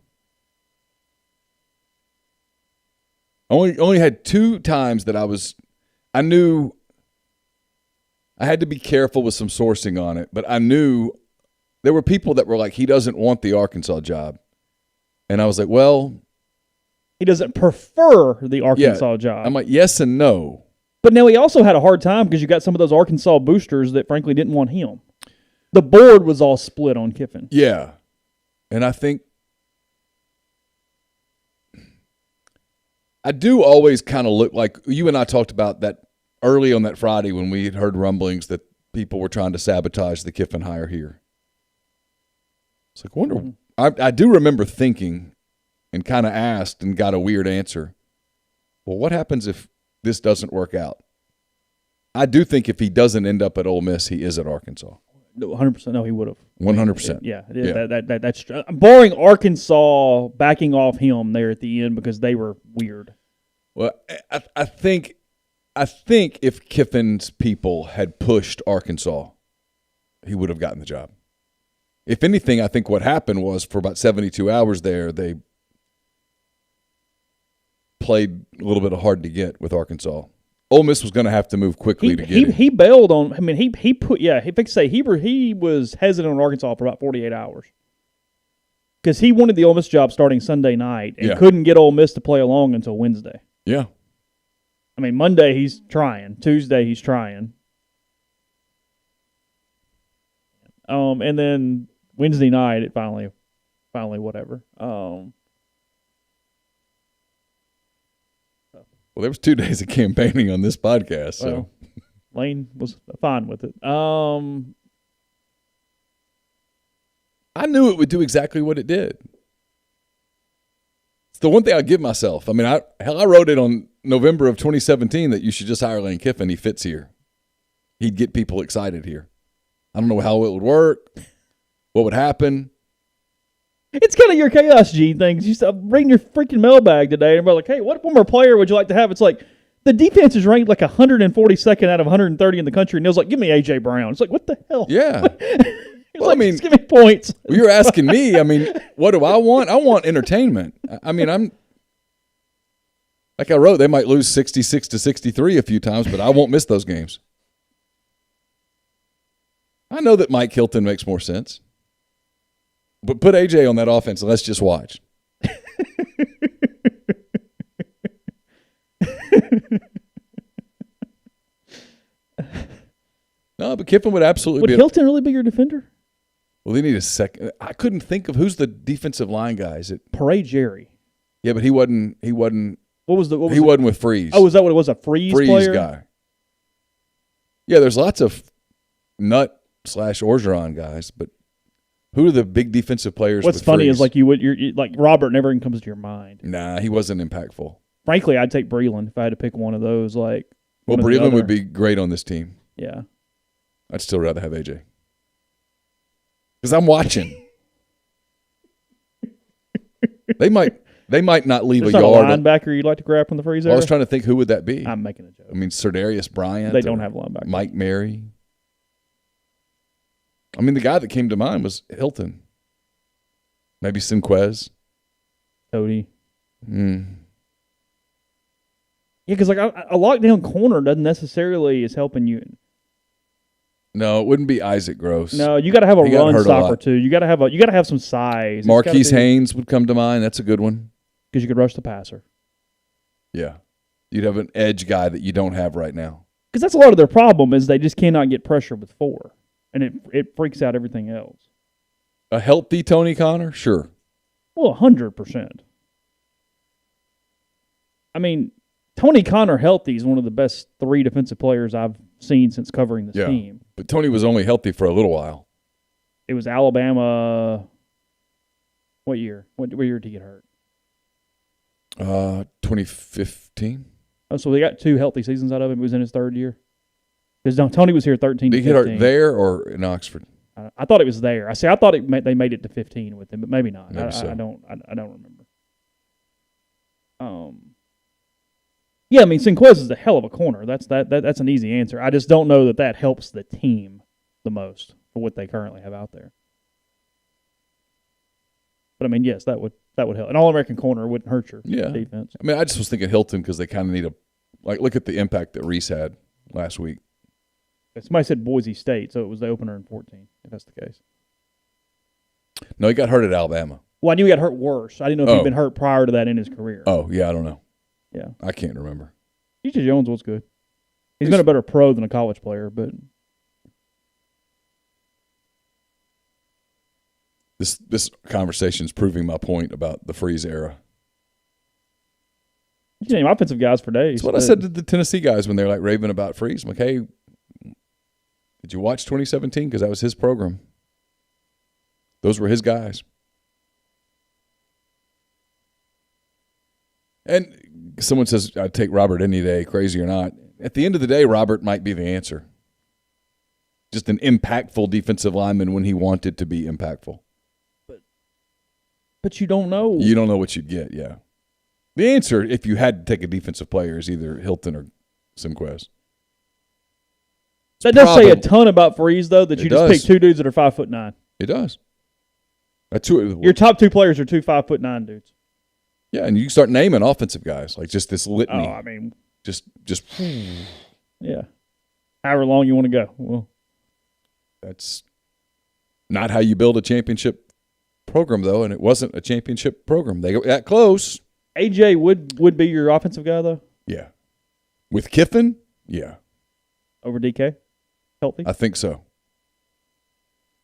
Only had 2 times that I knew I had to be careful with some sourcing on it, but I knew there were people that were like, he doesn't want the Arkansas job. And I was like, well. He doesn't prefer the Arkansas job. I'm like, yes and no. But now he also had a hard time because you got some of those Arkansas boosters that frankly didn't want him. The board was all split on Kiffin. Yeah. And I think I do always kind of look like you and I talked about that early on that Friday when we had heard rumblings that people were trying to sabotage the Kiffin hire here. It's like, I wonder. I do remember thinking and kind of asked and got a weird answer. Well, what happens if this doesn't work out? I do think if he doesn't end up at Ole Miss, he is at Arkansas. 100%. No, he would have. 100%. Yeah. That's barring Arkansas backing off him there at the end because they were weird. Well, I think if Kiffin's people had pushed Arkansas, he would have gotten the job. If anything, I think what happened was for about 72 hours there, they played a little bit of hard to get with Arkansas. Ole Miss was going to have to move quickly to get him. He bailed on. I mean, he was hesitant on Arkansas for about 48 hours because he wanted the Ole Miss job starting Sunday night and couldn't get Ole Miss to play along until Wednesday. Yeah. I mean, Monday he's trying. Tuesday he's trying. And then Wednesday night it finally whatever. Well, there was 2 days of campaigning on this podcast, so Lane was fine with it. I knew it would do exactly what it did. It's the one thing I give myself. I mean, I wrote it on November of 2017 that you should just hire Lane Kiffin. He fits here. He'd get people excited here. I don't know how it would work, what would happen. It's kind of your Chaos G things. You start bring your freaking mailbag today, and we're like, hey, what former player would you like to have? It's like The defense is ranked like 142nd out of 130 in the country, and Neal's like, give me A.J. Brown. It's like, what the hell? Yeah. He's Well, like, I mean, just give me points. You're asking me. I mean, what do I want? I want entertainment. I mean, I'm like I wrote, they might lose 66-63 a few times, but I won't miss those games. I know that Mike Hilton makes more sense. But put AJ on that offense and let's just watch. No, but Kiffin would absolutely Would be. Hilton really be your defender? Well, they need a second. I couldn't think of who's the defensive line guy. Is it? Parade Jerry. Yeah, but he wasn't. What was the? He wasn't with Freeze. Oh, is that what it was? A Freeze player? Guy. Yeah, there's lots of Nut/Orgeron guys, but who are the big defensive players? What's with funny Freeze? is like you're like Robert never even comes to your mind. Nah, he wasn't impactful. Frankly, I'd take Breland if I had to pick one of those. Like, Well, Breland would be great on this team. Yeah. I'd still rather have AJ because I'm watching. They might not leave There's a not yard. a linebacker you'd like to grab from the Freeze I was era? trying to think who would that be. I'm making a joke. I mean, Serdarius Bryant. They don't have linebackers. Mike Mary. I mean, the guy that came to mind was Hilton. Maybe Sinquez. Cody. Mm. Yeah, because like a lockdown corner doesn't necessarily is helping you. No, it wouldn't be Isaac Gross. No, you got to have a He got run hurt a stopper lot. too. You got to have some size. Marquise Haynes would come to mind. That's a good one. Because you could rush the passer. Yeah. You'd have an edge guy that you don't have right now. Because that's a lot of their problem is they just cannot get pressure with four, and it freaks out everything else. A healthy Tony Connor? Sure. Well, 100%. I mean, Tony Connor healthy is one of the best 3 defensive players I've seen since covering this team. But Tony was only healthy for a little while. It was Alabama. What year? What year did he get hurt? 2015. Oh, so they got 2 healthy seasons out of him. It was in his 3rd year. Because Tony was here 13 Did to he get 15. hurt there or in Oxford? I thought it was there. I thought they made it to 15 with him, but maybe not. Maybe so. I don't remember. Yeah, I mean, Sinquez is a hell of a corner. That's an easy answer. I just don't know that helps the team the most for what they currently have out there. But I mean, yes, that would help. An All-American corner wouldn't hurt your defense. I mean, I just was thinking Hilton because they kind of need look at the impact that Reese had last week. Somebody said Boise State, so it was the opener in 14, if that's the case. No, he got hurt at Alabama. Well, I knew he got hurt worse. I didn't know if he'd been hurt prior to that in his career. Oh, yeah, I don't know. Yeah. I can't remember. TJ Jones was good. He's been a better pro than a college player, but this conversation is proving my point about the Freeze era. you can name offensive guys for days. That's what I said to the Tennessee guys when they were like raving about Freeze. I'm like, hey, did you watch 2017? Because that was his program. Those were his guys. And someone says, I'd take Robert any day, crazy or not. At the end of the day, Robert might be the answer. Just an impactful defensive lineman when he wanted to be impactful. But you don't know. You don't know what you'd get, yeah. The answer, if you had to take a defensive player, is either Hilton or Simquez. That does say a ton about Freeze, though, that you just pick 2 dudes that are 5'9". It does. That's who, your top 2 players are 2 5'9" dudes. Yeah, and you can start naming offensive guys, like just this litany. Oh, I mean. Just yeah. However long you want to go. Well, that's not how you build a championship program, though, and it wasn't a championship program. They got that close. AJ would be your offensive guy, though? Yeah. With Kiffin? Yeah. Over DK? Healthy? I think so.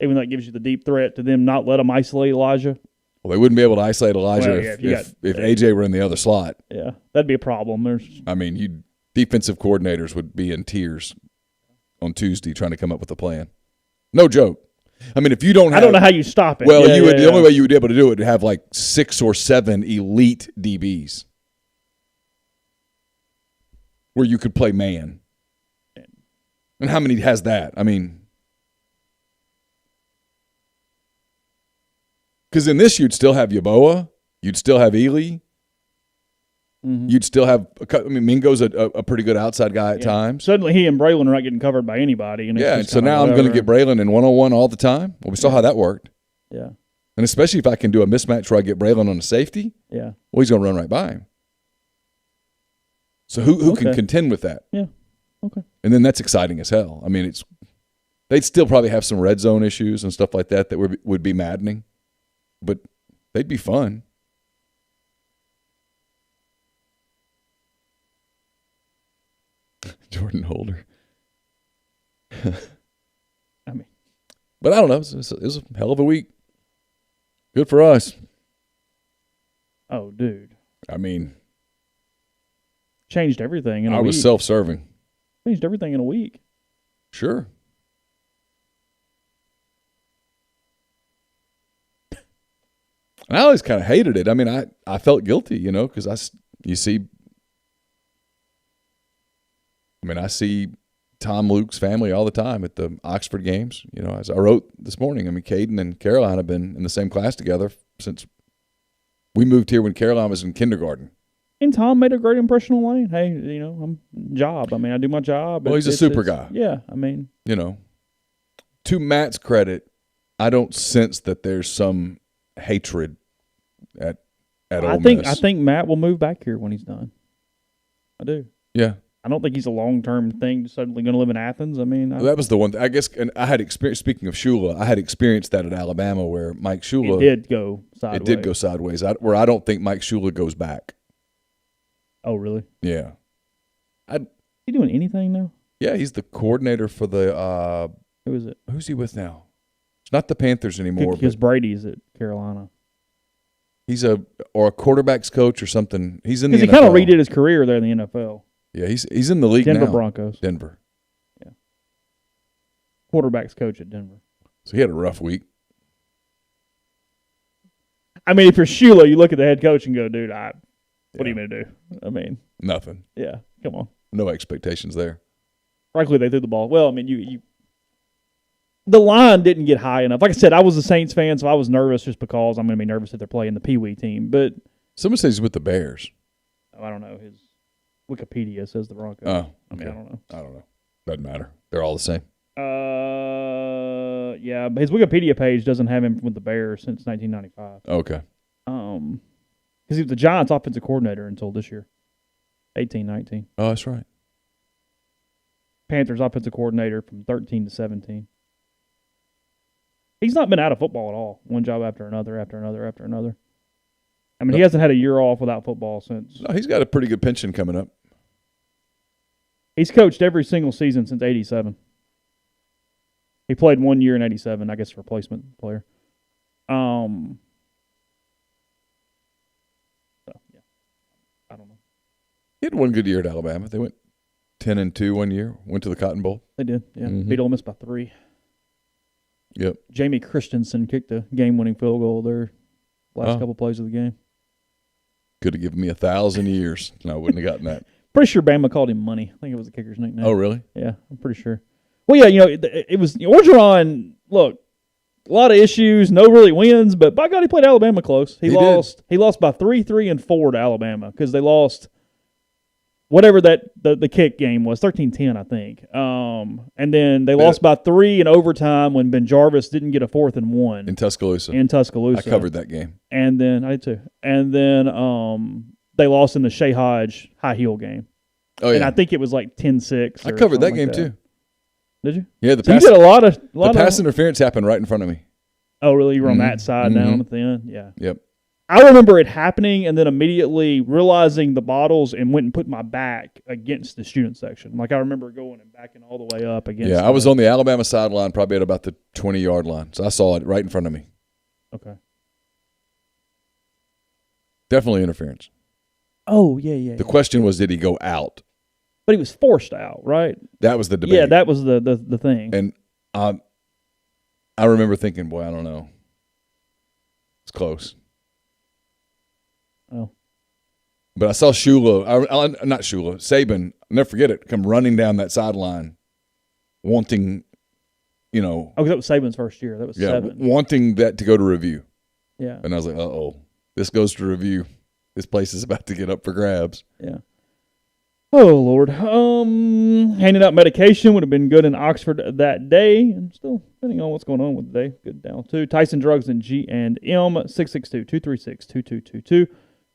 Even though it gives you the deep threat to them not let them isolate Elijah? Well, they wouldn't be able to isolate Elijah if AJ were in the other slot. Yeah, that'd be a problem. Defensive coordinators would be in tears on Tuesday trying to come up with a plan. No joke. I mean, if you don't have, I don't know how you stop it. Well, the only way you would be able to do it would have like 6 or 7 elite DBs where you could play man. And how many has that? I mean, because in this you'd still have Yeboah, you'd still have Ely. You'd still have Mingo's a pretty good outside guy at times. Suddenly he and Braylon are not getting covered by anybody. And And so now I'm going to get Braylon in one-on-one all the time. Well, we saw how that worked. Yeah. And especially if I can do a mismatch where I get Braylon on a safety, well, he's going to run right by him. So who can contend with that? Yeah. Okay. And then that's exciting as hell. I mean, they'd still probably have some red zone issues and stuff like that would be maddening, but they'd be fun. Jordan Holder. But I don't know. It was a hell of a week. Good for us. Oh, dude. I mean, changed everything in a week. I was self-serving. Changed everything in a week. Sure. And I always kind of hated it. I mean, I felt guilty, because I see Tom Luke's family all the time at the Oxford games. As I wrote this morning, Caden and Caroline have been in the same class together since we moved here when Caroline was in kindergarten. And Tom made a great impression on Lane. Hey, I'm job. I do my job. Well, he's a super guy. Yeah, To Matt's credit, I don't sense that there's some hatred at Ole Miss. I think Matt will move back here when he's done. I do. Yeah. I don't think he's a long-term thing, suddenly going to live in Athens. Well, that was the one. I guess, and I had experience. Speaking of Shula, I had experienced that at Alabama, where Mike Shula did go sideways. It did go sideways. Where I don't think Mike Shula goes back. Oh, really? Yeah. He doing anything now? Yeah, he's the coordinator for the. Who is it? Who's he with now? It's not the Panthers anymore. Because Brady's at Carolina. He's a quarterback's coach or something. He's in the NFL. Because he kind of redid his career there in the NFL. Yeah, he's in the league now. Denver Broncos. Denver. Yeah. Quarterback's coach at Denver. So he had a rough week. If you're Shula, you look at the head coach and go, dude, what are you going to do? Nothing. Yeah, come on. No expectations there. Frankly, they threw the ball. Well, the line didn't get high enough. Like I said, I was a Saints fan, so I was nervous just because I'm going to be nervous if they're playing the Pee Wee team. But someone says he's with the Bears. I don't know. His Wikipedia says the Broncos. Oh, I okay. don't know. I don't know. Doesn't matter. They're all the same. Yeah, but his Wikipedia page doesn't have him with the Bears since 1995. Okay. Because he was the Giants' offensive coordinator until this year, 18-19. Oh, that's right. Panthers offensive coordinator from 13 to 17. He's not been out of football at all. One job after another, after another, after another. He hasn't had a year off without football since. No, he's got a pretty good pension coming up. He's coached every single season since 87. He played 1 year in 87, I guess, replacement player. So, yeah. I don't know. He had one good year at Alabama. They went 10-2 1 year, went to the Cotton Bowl. They did, yeah. Mm-hmm. Beat Ole Miss by 3. Yep. Jamie Christensen kicked a game-winning field goal there last couple plays of the game. Could have given me 1,000 years, and I wouldn't have gotten that. Pretty sure Bama called him Money. I think it was the kicker's nickname. Oh, really? Yeah, I'm pretty sure. Well, yeah, it was Orgeron. Look, a lot of issues, no really wins, but by God, he played Alabama close. He lost. He lost by 3, 3, and 4 to Alabama because they lost whatever the kick game was, 13-10, I think. And then they lost by 3 in overtime when Ben Jarvis didn't get a 4th and 1 in Tuscaloosa. I covered that game. And then I did too. And then they lost in the Shea Hodge high heel game. Oh yeah, and I think it was like 10-6. I covered that game too. Did you? Yeah, you did a lot of pass interference happened right in front of me. Oh, really? You were on that side down at the end? Yeah. Yep. I remember it happening and then immediately realizing the bottles and went and put my back against the student section. Like I remember going and backing all the way up against. Yeah, I was on the Alabama sideline probably at about the 20-yard line. So I saw it right in front of me. Okay. Definitely interference. Oh, yeah. The question was, did he go out? But he was forced out, right? That was the debate. Yeah, that was the thing. And I remember thinking, boy, I don't know. It's close. Oh. But I saw Shula, not Shula, Saban, I'll never forget it, come running down that sideline wanting, Oh, because that was Saban's first year. That was 7. Wanting that to go to review. Yeah. And I was like, uh-oh, this goes to review. This place is about to get up for grabs. Yeah. Oh, Lord. Handing out medication would have been good in Oxford that day. And still, depending on what's going on with the day, good down too. Tyson Drugs and G&M, 662-236-2222.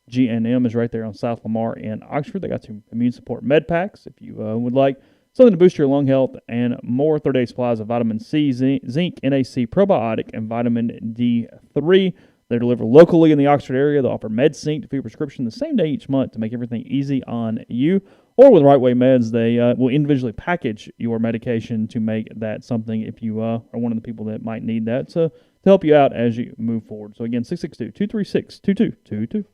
G&M is right there on South Lamar in Oxford. They got some immune support med packs if you would like something to boost your lung health and more. 30-day supplies of vitamin C, zinc, NAC, probiotic, and vitamin D3. They're delivered locally in the Oxford area. They'll offer MedSync for your prescription the same day each month to make everything easy on you. Or with Right Way Meds, they will individually package your medication to make that something if you are one of the people that might need that to help you out as you move forward. So again, 662-236-2222.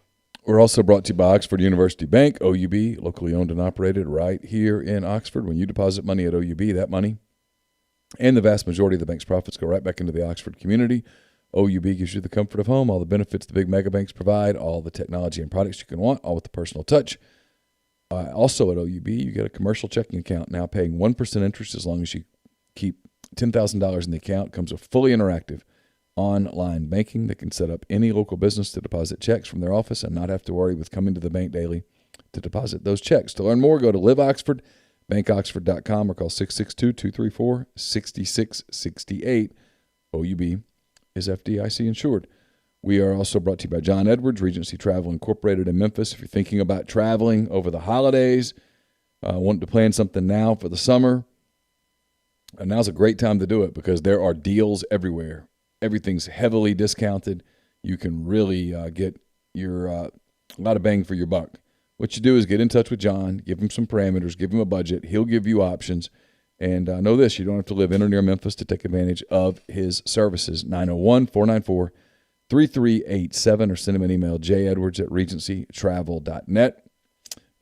We're also brought to you by Oxford University Bank, OUB, locally owned and operated right here in Oxford. When you deposit money at OUB, that money and the vast majority of the bank's profits go right back into the Oxford community. OUB gives you the comfort of home, all the benefits the big mega banks provide, all the technology and products you can want, all with the personal touch. Also at OUB, you get a commercial checking account now paying 1% interest as long as you keep $10,000 in the account. It comes with fully interactive online banking that can set up any local business to deposit checks from their office and not have to worry with coming to the bank daily to deposit those checks. To learn more, go to Live Oxford, bankoxford.com, or call 662-234-6668. OUB is FDIC insured. We are also brought to you by John Edwards, Regency Travel Incorporated in Memphis. If you're thinking about traveling over the holidays, wanting to plan something now for the summer, now's a great time to do it because there are deals everywhere. Everything's heavily discounted. You can really get your a lot of bang for your buck. What you do is get in touch with John, give him some parameters, give him a budget. He'll give you options. And know this, you don't have to live in or near Memphis to take advantage of his services. 901-494-3387 or send him an email, jedwards@regencytravel.net.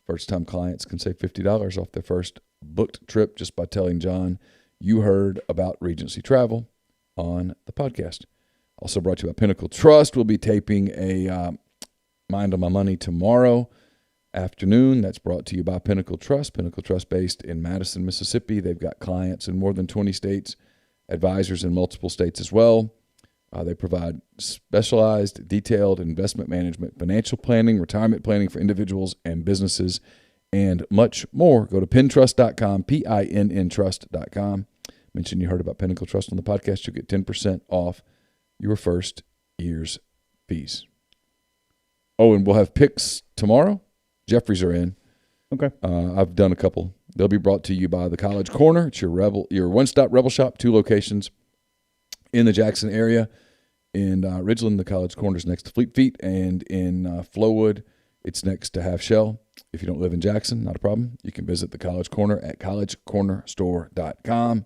First-time clients can save $50 off their first booked trip just by telling John you heard about Regency Travel on the podcast. Also brought to you by Pinnacle Trust. We'll be taping a Mind on My Money tomorrow afternoon. That's brought to you by Pinnacle Trust. Pinnacle Trust based in Madison, Mississippi. They've got clients in more than 20 states, advisors in multiple states as well. They provide specialized, detailed investment management, financial planning, retirement planning for individuals and businesses, and much more. Go to pintrust.com, PINNtrust.com. Mention you heard about Pinnacle Trust on the podcast. You'll get 10% off your first year's fees. Oh, and we'll have picks tomorrow. Jeffries are in. Okay. I've done a couple. They'll be brought to you by the College Corner. It's your one-stop Rebel Shop, 2 locations in the Jackson area. In Ridgeland, the College Corner is next to Fleet Feet, and in Flowood, it's next to Half Shell. If you don't live in Jackson, not a problem. You can visit the College Corner at collegecornerstore.com.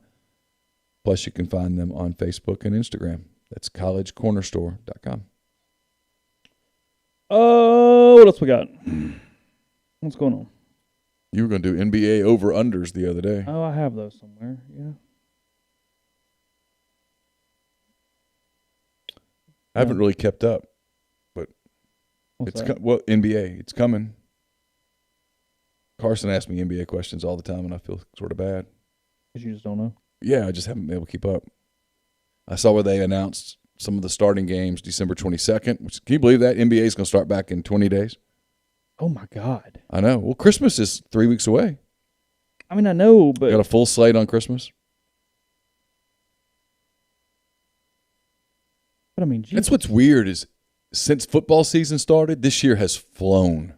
Plus, you can find them on Facebook and Instagram. That's collegecornerstore.com. What else we got? What's going on? You were going to do NBA over-unders the other day. Oh, I have those somewhere, yeah. I haven't really kept up, but NBA, it's coming. Carson asks me NBA questions all the time, and I feel sort of bad. Because you just don't know? Yeah, I just haven't been able to keep up. I saw where they announced some of the starting games December 22nd. Which, can you believe that? NBA is going to start back in 20 days. Oh, my God. I know. Well, Christmas is 3 weeks away. I mean, I know, but... Got a full slate on Christmas. But, I mean, geez. That's what's weird is since football season started, this year has flown.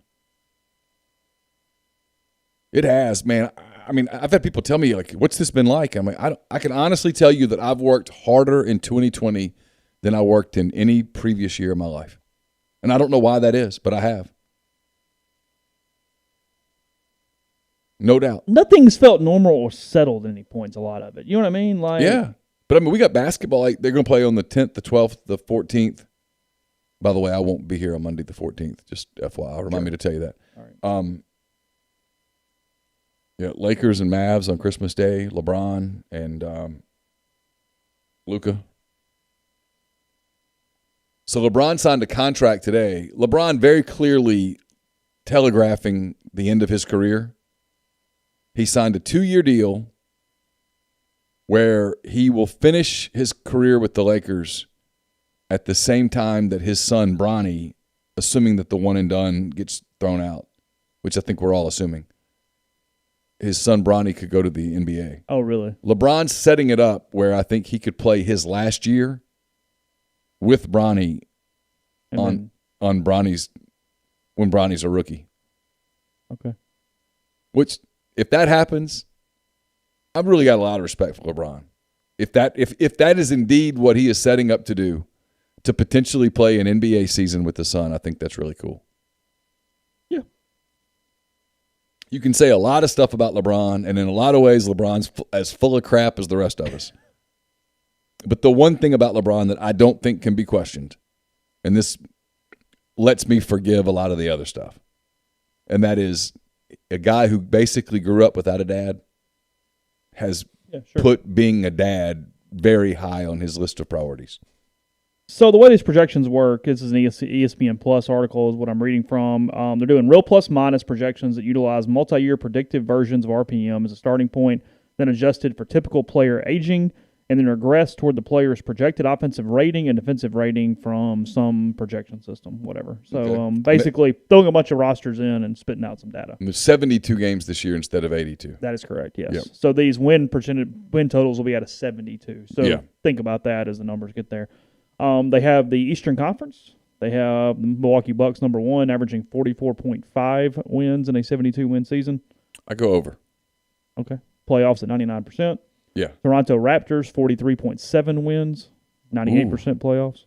It has, man. I mean, I've had people tell me, like, what's this been like? I'm like, I can honestly tell you that I've worked harder in 2020 than I worked in any previous year of my life. And I don't know why that is, but I have. No doubt. Nothing's felt normal or settled at any points, a lot of it. You know what I mean? Like, yeah. But, I mean, we got basketball. Like, they're going to play on the 10th, the 12th, the 14th. By the way, I won't be here on Monday the 14th. Just FYI. Remind me to tell you that. All right. Yeah, Lakers and Mavs on Christmas Day, LeBron and Luka. So LeBron signed a contract today. LeBron very clearly telegraphing the end of his career. He signed a 2-year deal where he will finish his career with the Lakers at the same time that his son Bronny assuming that the one and done gets thrown out, which I think we're all assuming, his son Bronny could go to the NBA. Oh, really? LeBron's setting it up where I think he could play his last year with Bronny on Bronny's when Bronny's a rookie. Okay. Which, if that happens, I've really got a lot of respect for LeBron. If that is indeed what he is setting up to do, to potentially play an NBA season with the son, I think that's really cool. Yeah. You can say a lot of stuff about LeBron, and in a lot of ways, LeBron's as full of crap as the rest of us. But the one thing about LeBron that I don't think can be questioned, and this lets me forgive a lot of the other stuff, and that is a guy who basically grew up without a dad has put being a dad very high on his list of priorities. So the way these projections work, this is an ESPN Plus article is what I'm reading from. They're doing real plus-minus projections that utilize multi-year predictive versions of RPM as a starting point, then adjusted for typical player aging, and then regress toward the player's projected offensive rating and defensive rating from some projection system, whatever. So basically throwing a bunch of rosters in and spitting out some data. And there's 72 games this year instead of 82. That is correct, yes. Yep. So these win totals will be at a 72. So think about that as the numbers get there. They have the Eastern Conference. They have the Milwaukee Bucks, number 1, averaging 44.5 wins in a 72-win season. I go over. Okay. Playoffs at 99%. Yeah. Toronto Raptors, 43.7 wins, 98% playoffs.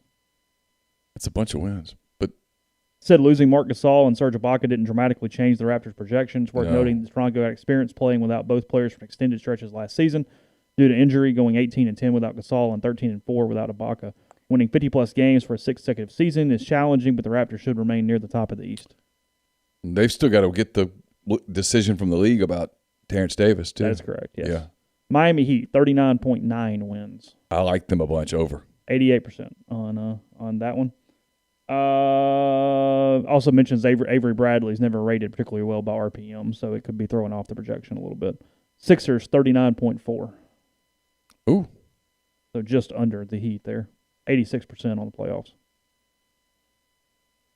That's a bunch of wins. But said losing Marc Gasol and Serge Ibaka didn't dramatically change the Raptors' projections. Worth noting that Toronto had experience playing without both players for extended stretches last season due to injury, going 18-10 without Gasol and 13-4 without Ibaka. Winning 50-plus games for a 6th consecutive season is challenging, but the Raptors should remain near the top of the East. They've still got to get the decision from the league about Terrence Davis, too. That is correct, yes. Yeah. Miami Heat, 39.9 wins. I like them a bunch over. 88% on that one. Also mentions Avery Bradley's never rated particularly well by RPM, so it could be throwing off the projection a little bit. Sixers, 39.4. Ooh. So just under the Heat there. 86% on the playoffs.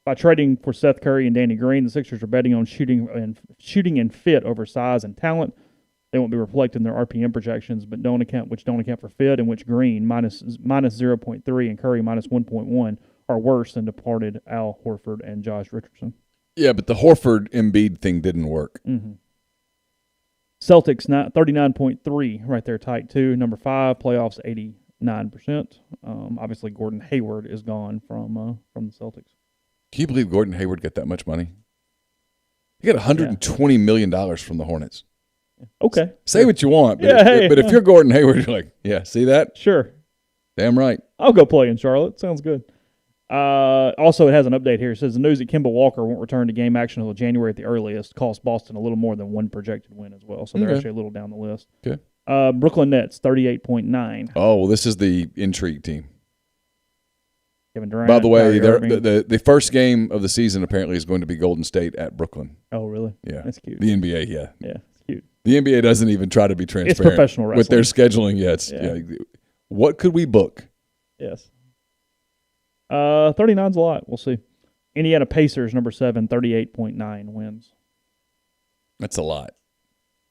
By trading for Seth Curry and Danny Green, the Sixers are betting on shooting and fit over size and talent. They won't be reflected in their RPM projections, but don't account for fit, in which Green minus 0.3 and Curry minus 1.1 are worse than departed Al Horford and Josh Richardson. Yeah, but the Horford Embiid thing didn't work. Mm-hmm. Celtics 39.3 right there, tight too. Number 5, playoffs 89%. Obviously, Gordon Hayward is gone from the Celtics. Can you believe Gordon Hayward got that much money? He got $120 million from the Hornets. Okay. Say what you want, but, but if you're Gordon Hayward, you're like, yeah, see that? Sure. Damn right. I'll go play in Charlotte. Sounds good. Also, it has an update here. It says the news that Kemba Walker won't return to game action until January at the earliest cost Boston a little more than one projected win as well. So they're actually a little down the list. Okay. Brooklyn Nets, 38.9. Oh, well, this is the intrigue team. Kevin Durant. By the way, the first game of the season apparently is going to be Golden State at Brooklyn. Oh, really? Yeah. That's cute. The NBA, yeah. Yeah, it's cute. The NBA doesn't even try to be transparent. It's professional wrestling. With their scheduling, what could we book? Yes. 39's a lot. We'll see. Indiana Pacers, number 7, 38.9 wins. That's a lot.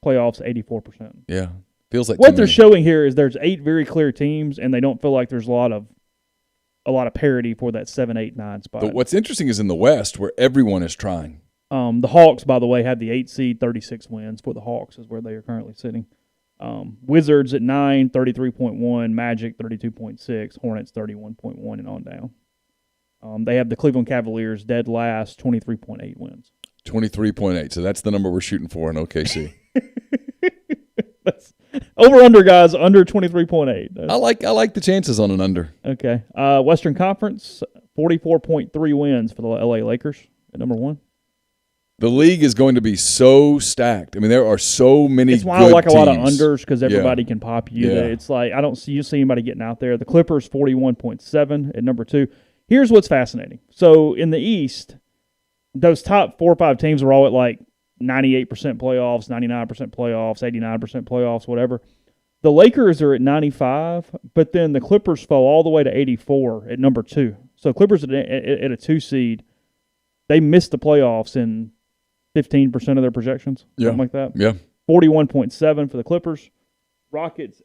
Playoffs, 84%. Yeah. Feels like what they're showing here is there's 8 very clear teams, and they don't feel like there's a lot of parity for that 7, 8, 9 spot. But what's interesting is in the West, where everyone is trying. The Hawks, by the way, have the 8 seed, 36 wins for the Hawks is where they are currently sitting. Wizards at 9, 33.1, Magic 32.6, Hornets 31.1, and on down. They have the Cleveland Cavaliers dead last, 23.8 wins. 23.8. So that's the number we're shooting for in OKC. That's over/under, guys, under 23.8. I like the chances on an under. Okay. Western Conference, 44.3 wins for the LA Lakers at number 1. The league is going to be so stacked. I mean, there are so many good teams. It's why I like a lot of unders because everybody can pop you. Yeah. It's like I don't see anybody getting out there. The Clippers, 41.7 at number 2. Here's what's fascinating. So in the East, those top 4 or 5 teams are all at like 98% playoffs, 99% playoffs, 89% playoffs, whatever. The Lakers are at 95, but then the Clippers fall all the way to 84 at number 2. So Clippers at a 2 seed They missed the playoffs in 15% of their projections, something like that. Yeah. 41.7 for the Clippers. Rockets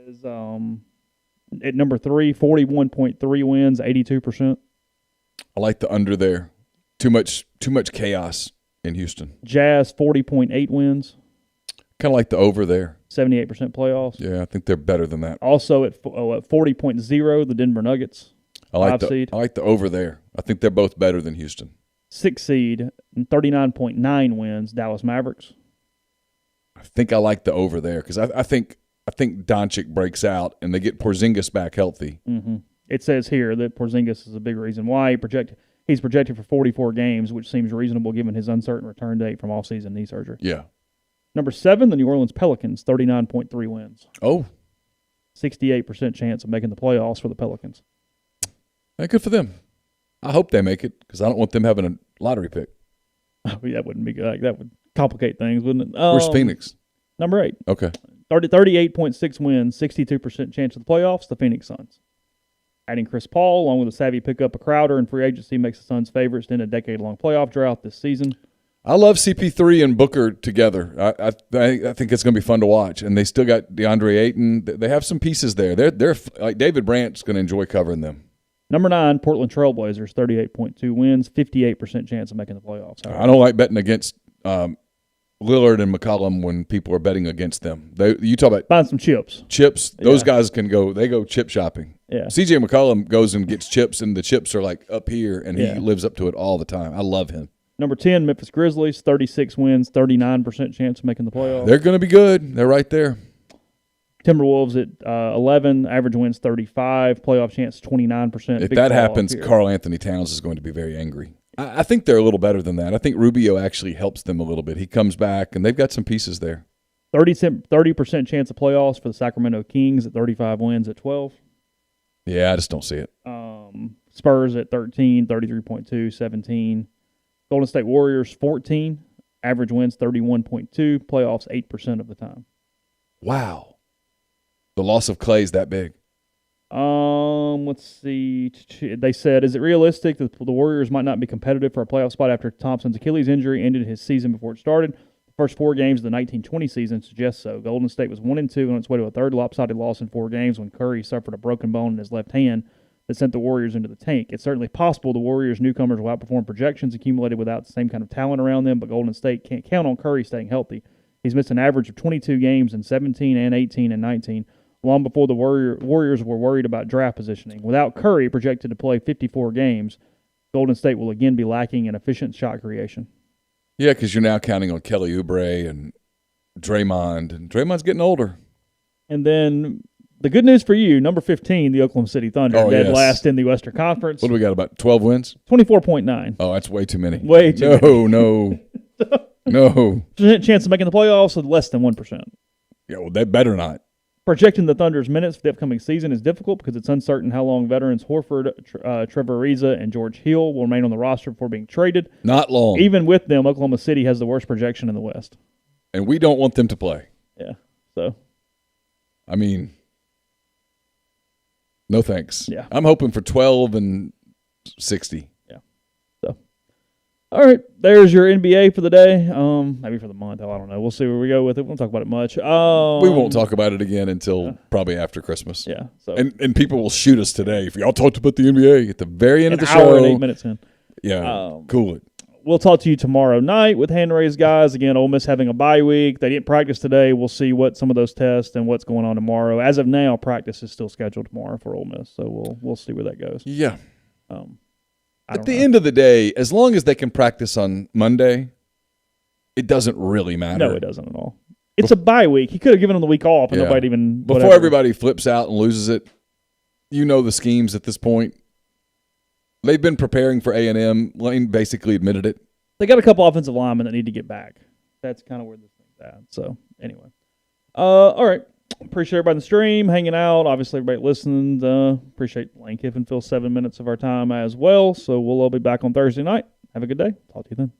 as at number 3, 41.3 wins, 82%. I like the under there. Too much chaos in Houston. Jazz 40.8 wins, Kind of like the over there. 78% playoffs. Yeah, I think they're better than that. Also at 40.0, the Denver Nuggets. I like 5 seed. I like the over there. I think they're both better than Houston. 6 seed and 39.9 wins, Dallas Mavericks. I think I like the over there because I think Doncic breaks out and they get Porzingis back healthy. Mm-hmm. It says here that Porzingis is a big reason why he's projected for 44 games, which seems reasonable given his uncertain return date from off-season knee surgery. Yeah. Number 7, the New Orleans Pelicans, 39.3 wins. Oh. 68% chance of making the playoffs for the Pelicans. Hey, good for them. I hope they make it because I don't want them having a lottery pick. Oh, that wouldn't be good. That would complicate things, wouldn't it? Where's Phoenix? Number 8. Okay. 38.6 wins, 62% chance of the playoffs, the Phoenix Suns. Adding Chris Paul, along with a savvy pickup of Crowder in free agency, makes the Suns favorites in a decade-long playoff drought this season. I love CP3 and Booker together. I think it's going to be fun to watch. And they still got DeAndre Ayton. They have some pieces there. They're like David Brandt's going to enjoy covering them. Number 9, Portland Trailblazers, 38.2 wins, 58% chance of making the playoffs. I don't like betting against Lillard and McCollum when people are betting against them. You talk about find some chips. Chips. Those guys can go. They go chip shopping. Yeah. CJ McCollum goes and gets chips, and the chips are like up here, and he lives up to it all the time. I love him. Number 10, Memphis Grizzlies, 36 wins, 39% chance of making the playoffs. They're going to be good. They're right there. Timberwolves at 11, average wins 35, playoff chance 29%. If that happens, Karl Anthony Towns is going to be very angry. I think they're a little better than that. I think Rubio actually helps them a little bit. He comes back, and they've got some pieces there. 30% chance of playoffs for the Sacramento Kings at 35 wins at 12. Yeah, I just don't see it. Spurs at 13, 33.2, 17. Golden State Warriors 14, average wins 31.2, playoffs 8% of the time. Wow. The loss of Clay is that big. Let's see. They said, is it realistic that the Warriors might not be competitive for a playoff spot after Thompson's Achilles injury ended his season before it started? The first 4 games of the 1920 season suggest so. Golden State was 1-2 on its way to a third lopsided loss in 4 games when Curry suffered a broken bone in his left hand that sent the Warriors into the tank. It's certainly possible the Warriors newcomers will outperform projections accumulated without the same kind of talent around them, but Golden State can't count on Curry staying healthy. He's missed an average of 22 games in 17 and 18 and 19. Long before the Warriors were worried about draft positioning. Without Curry projected to play 54 games, Golden State will again be lacking in efficient shot creation. Yeah, because you're now counting on Kelly Oubre and Draymond, and Draymond's getting older. And then the good news for you, number 15, the Oklahoma City Thunder, dead last in the Western Conference. What do we got, about 12 wins? 24.9. Oh, that's way too many. Way too many. No. Chance of making the playoffs is less than 1%. Yeah, well, they better not. Projecting the Thunder's minutes for the upcoming season is difficult because it's uncertain how long veterans Horford, Trevor Ariza, and George Hill will remain on the roster before being traded. Not long. Even with them, Oklahoma City has the worst projection in the West. And we don't want them to play. Yeah, so. I mean, no thanks. Yeah. I'm hoping for 12 and 60. Yeah. So, all right, there's your NBA for the day. Maybe for the month. I don't know. We'll see where we go with it. We won't talk about it much. We won't talk about it again until probably after Christmas. Yeah. So. And people will shoot us today if y'all talked about the NBA at the very end of the show. An hour and 8 minutes in. Yeah. Cool it. We'll talk to you tomorrow night with hand raised guys. Again, Ole Miss having a bye week. They didn't practice today. We'll see what some of those tests and what's going on tomorrow. As of now, practice is still scheduled tomorrow for Ole Miss, so we'll see where that goes. Yeah. At the end of the day, as long as they can practice on Monday, it doesn't really matter. No, it doesn't at all. It's a bye week. He could have given them the week off, and nobody even before everybody flips out and loses it. You know the schemes at this point. They've been preparing for A&M. Lane basically admitted it. They got a couple offensive linemen that need to get back. That's kind of where this thing's at. So, anyway. All right. Appreciate everybody in the stream, hanging out. Obviously, everybody listening. Appreciate Lane Kiffin fills 7 minutes of our time as well. So, we'll all be back on Thursday night. Have a good day. Talk to you then.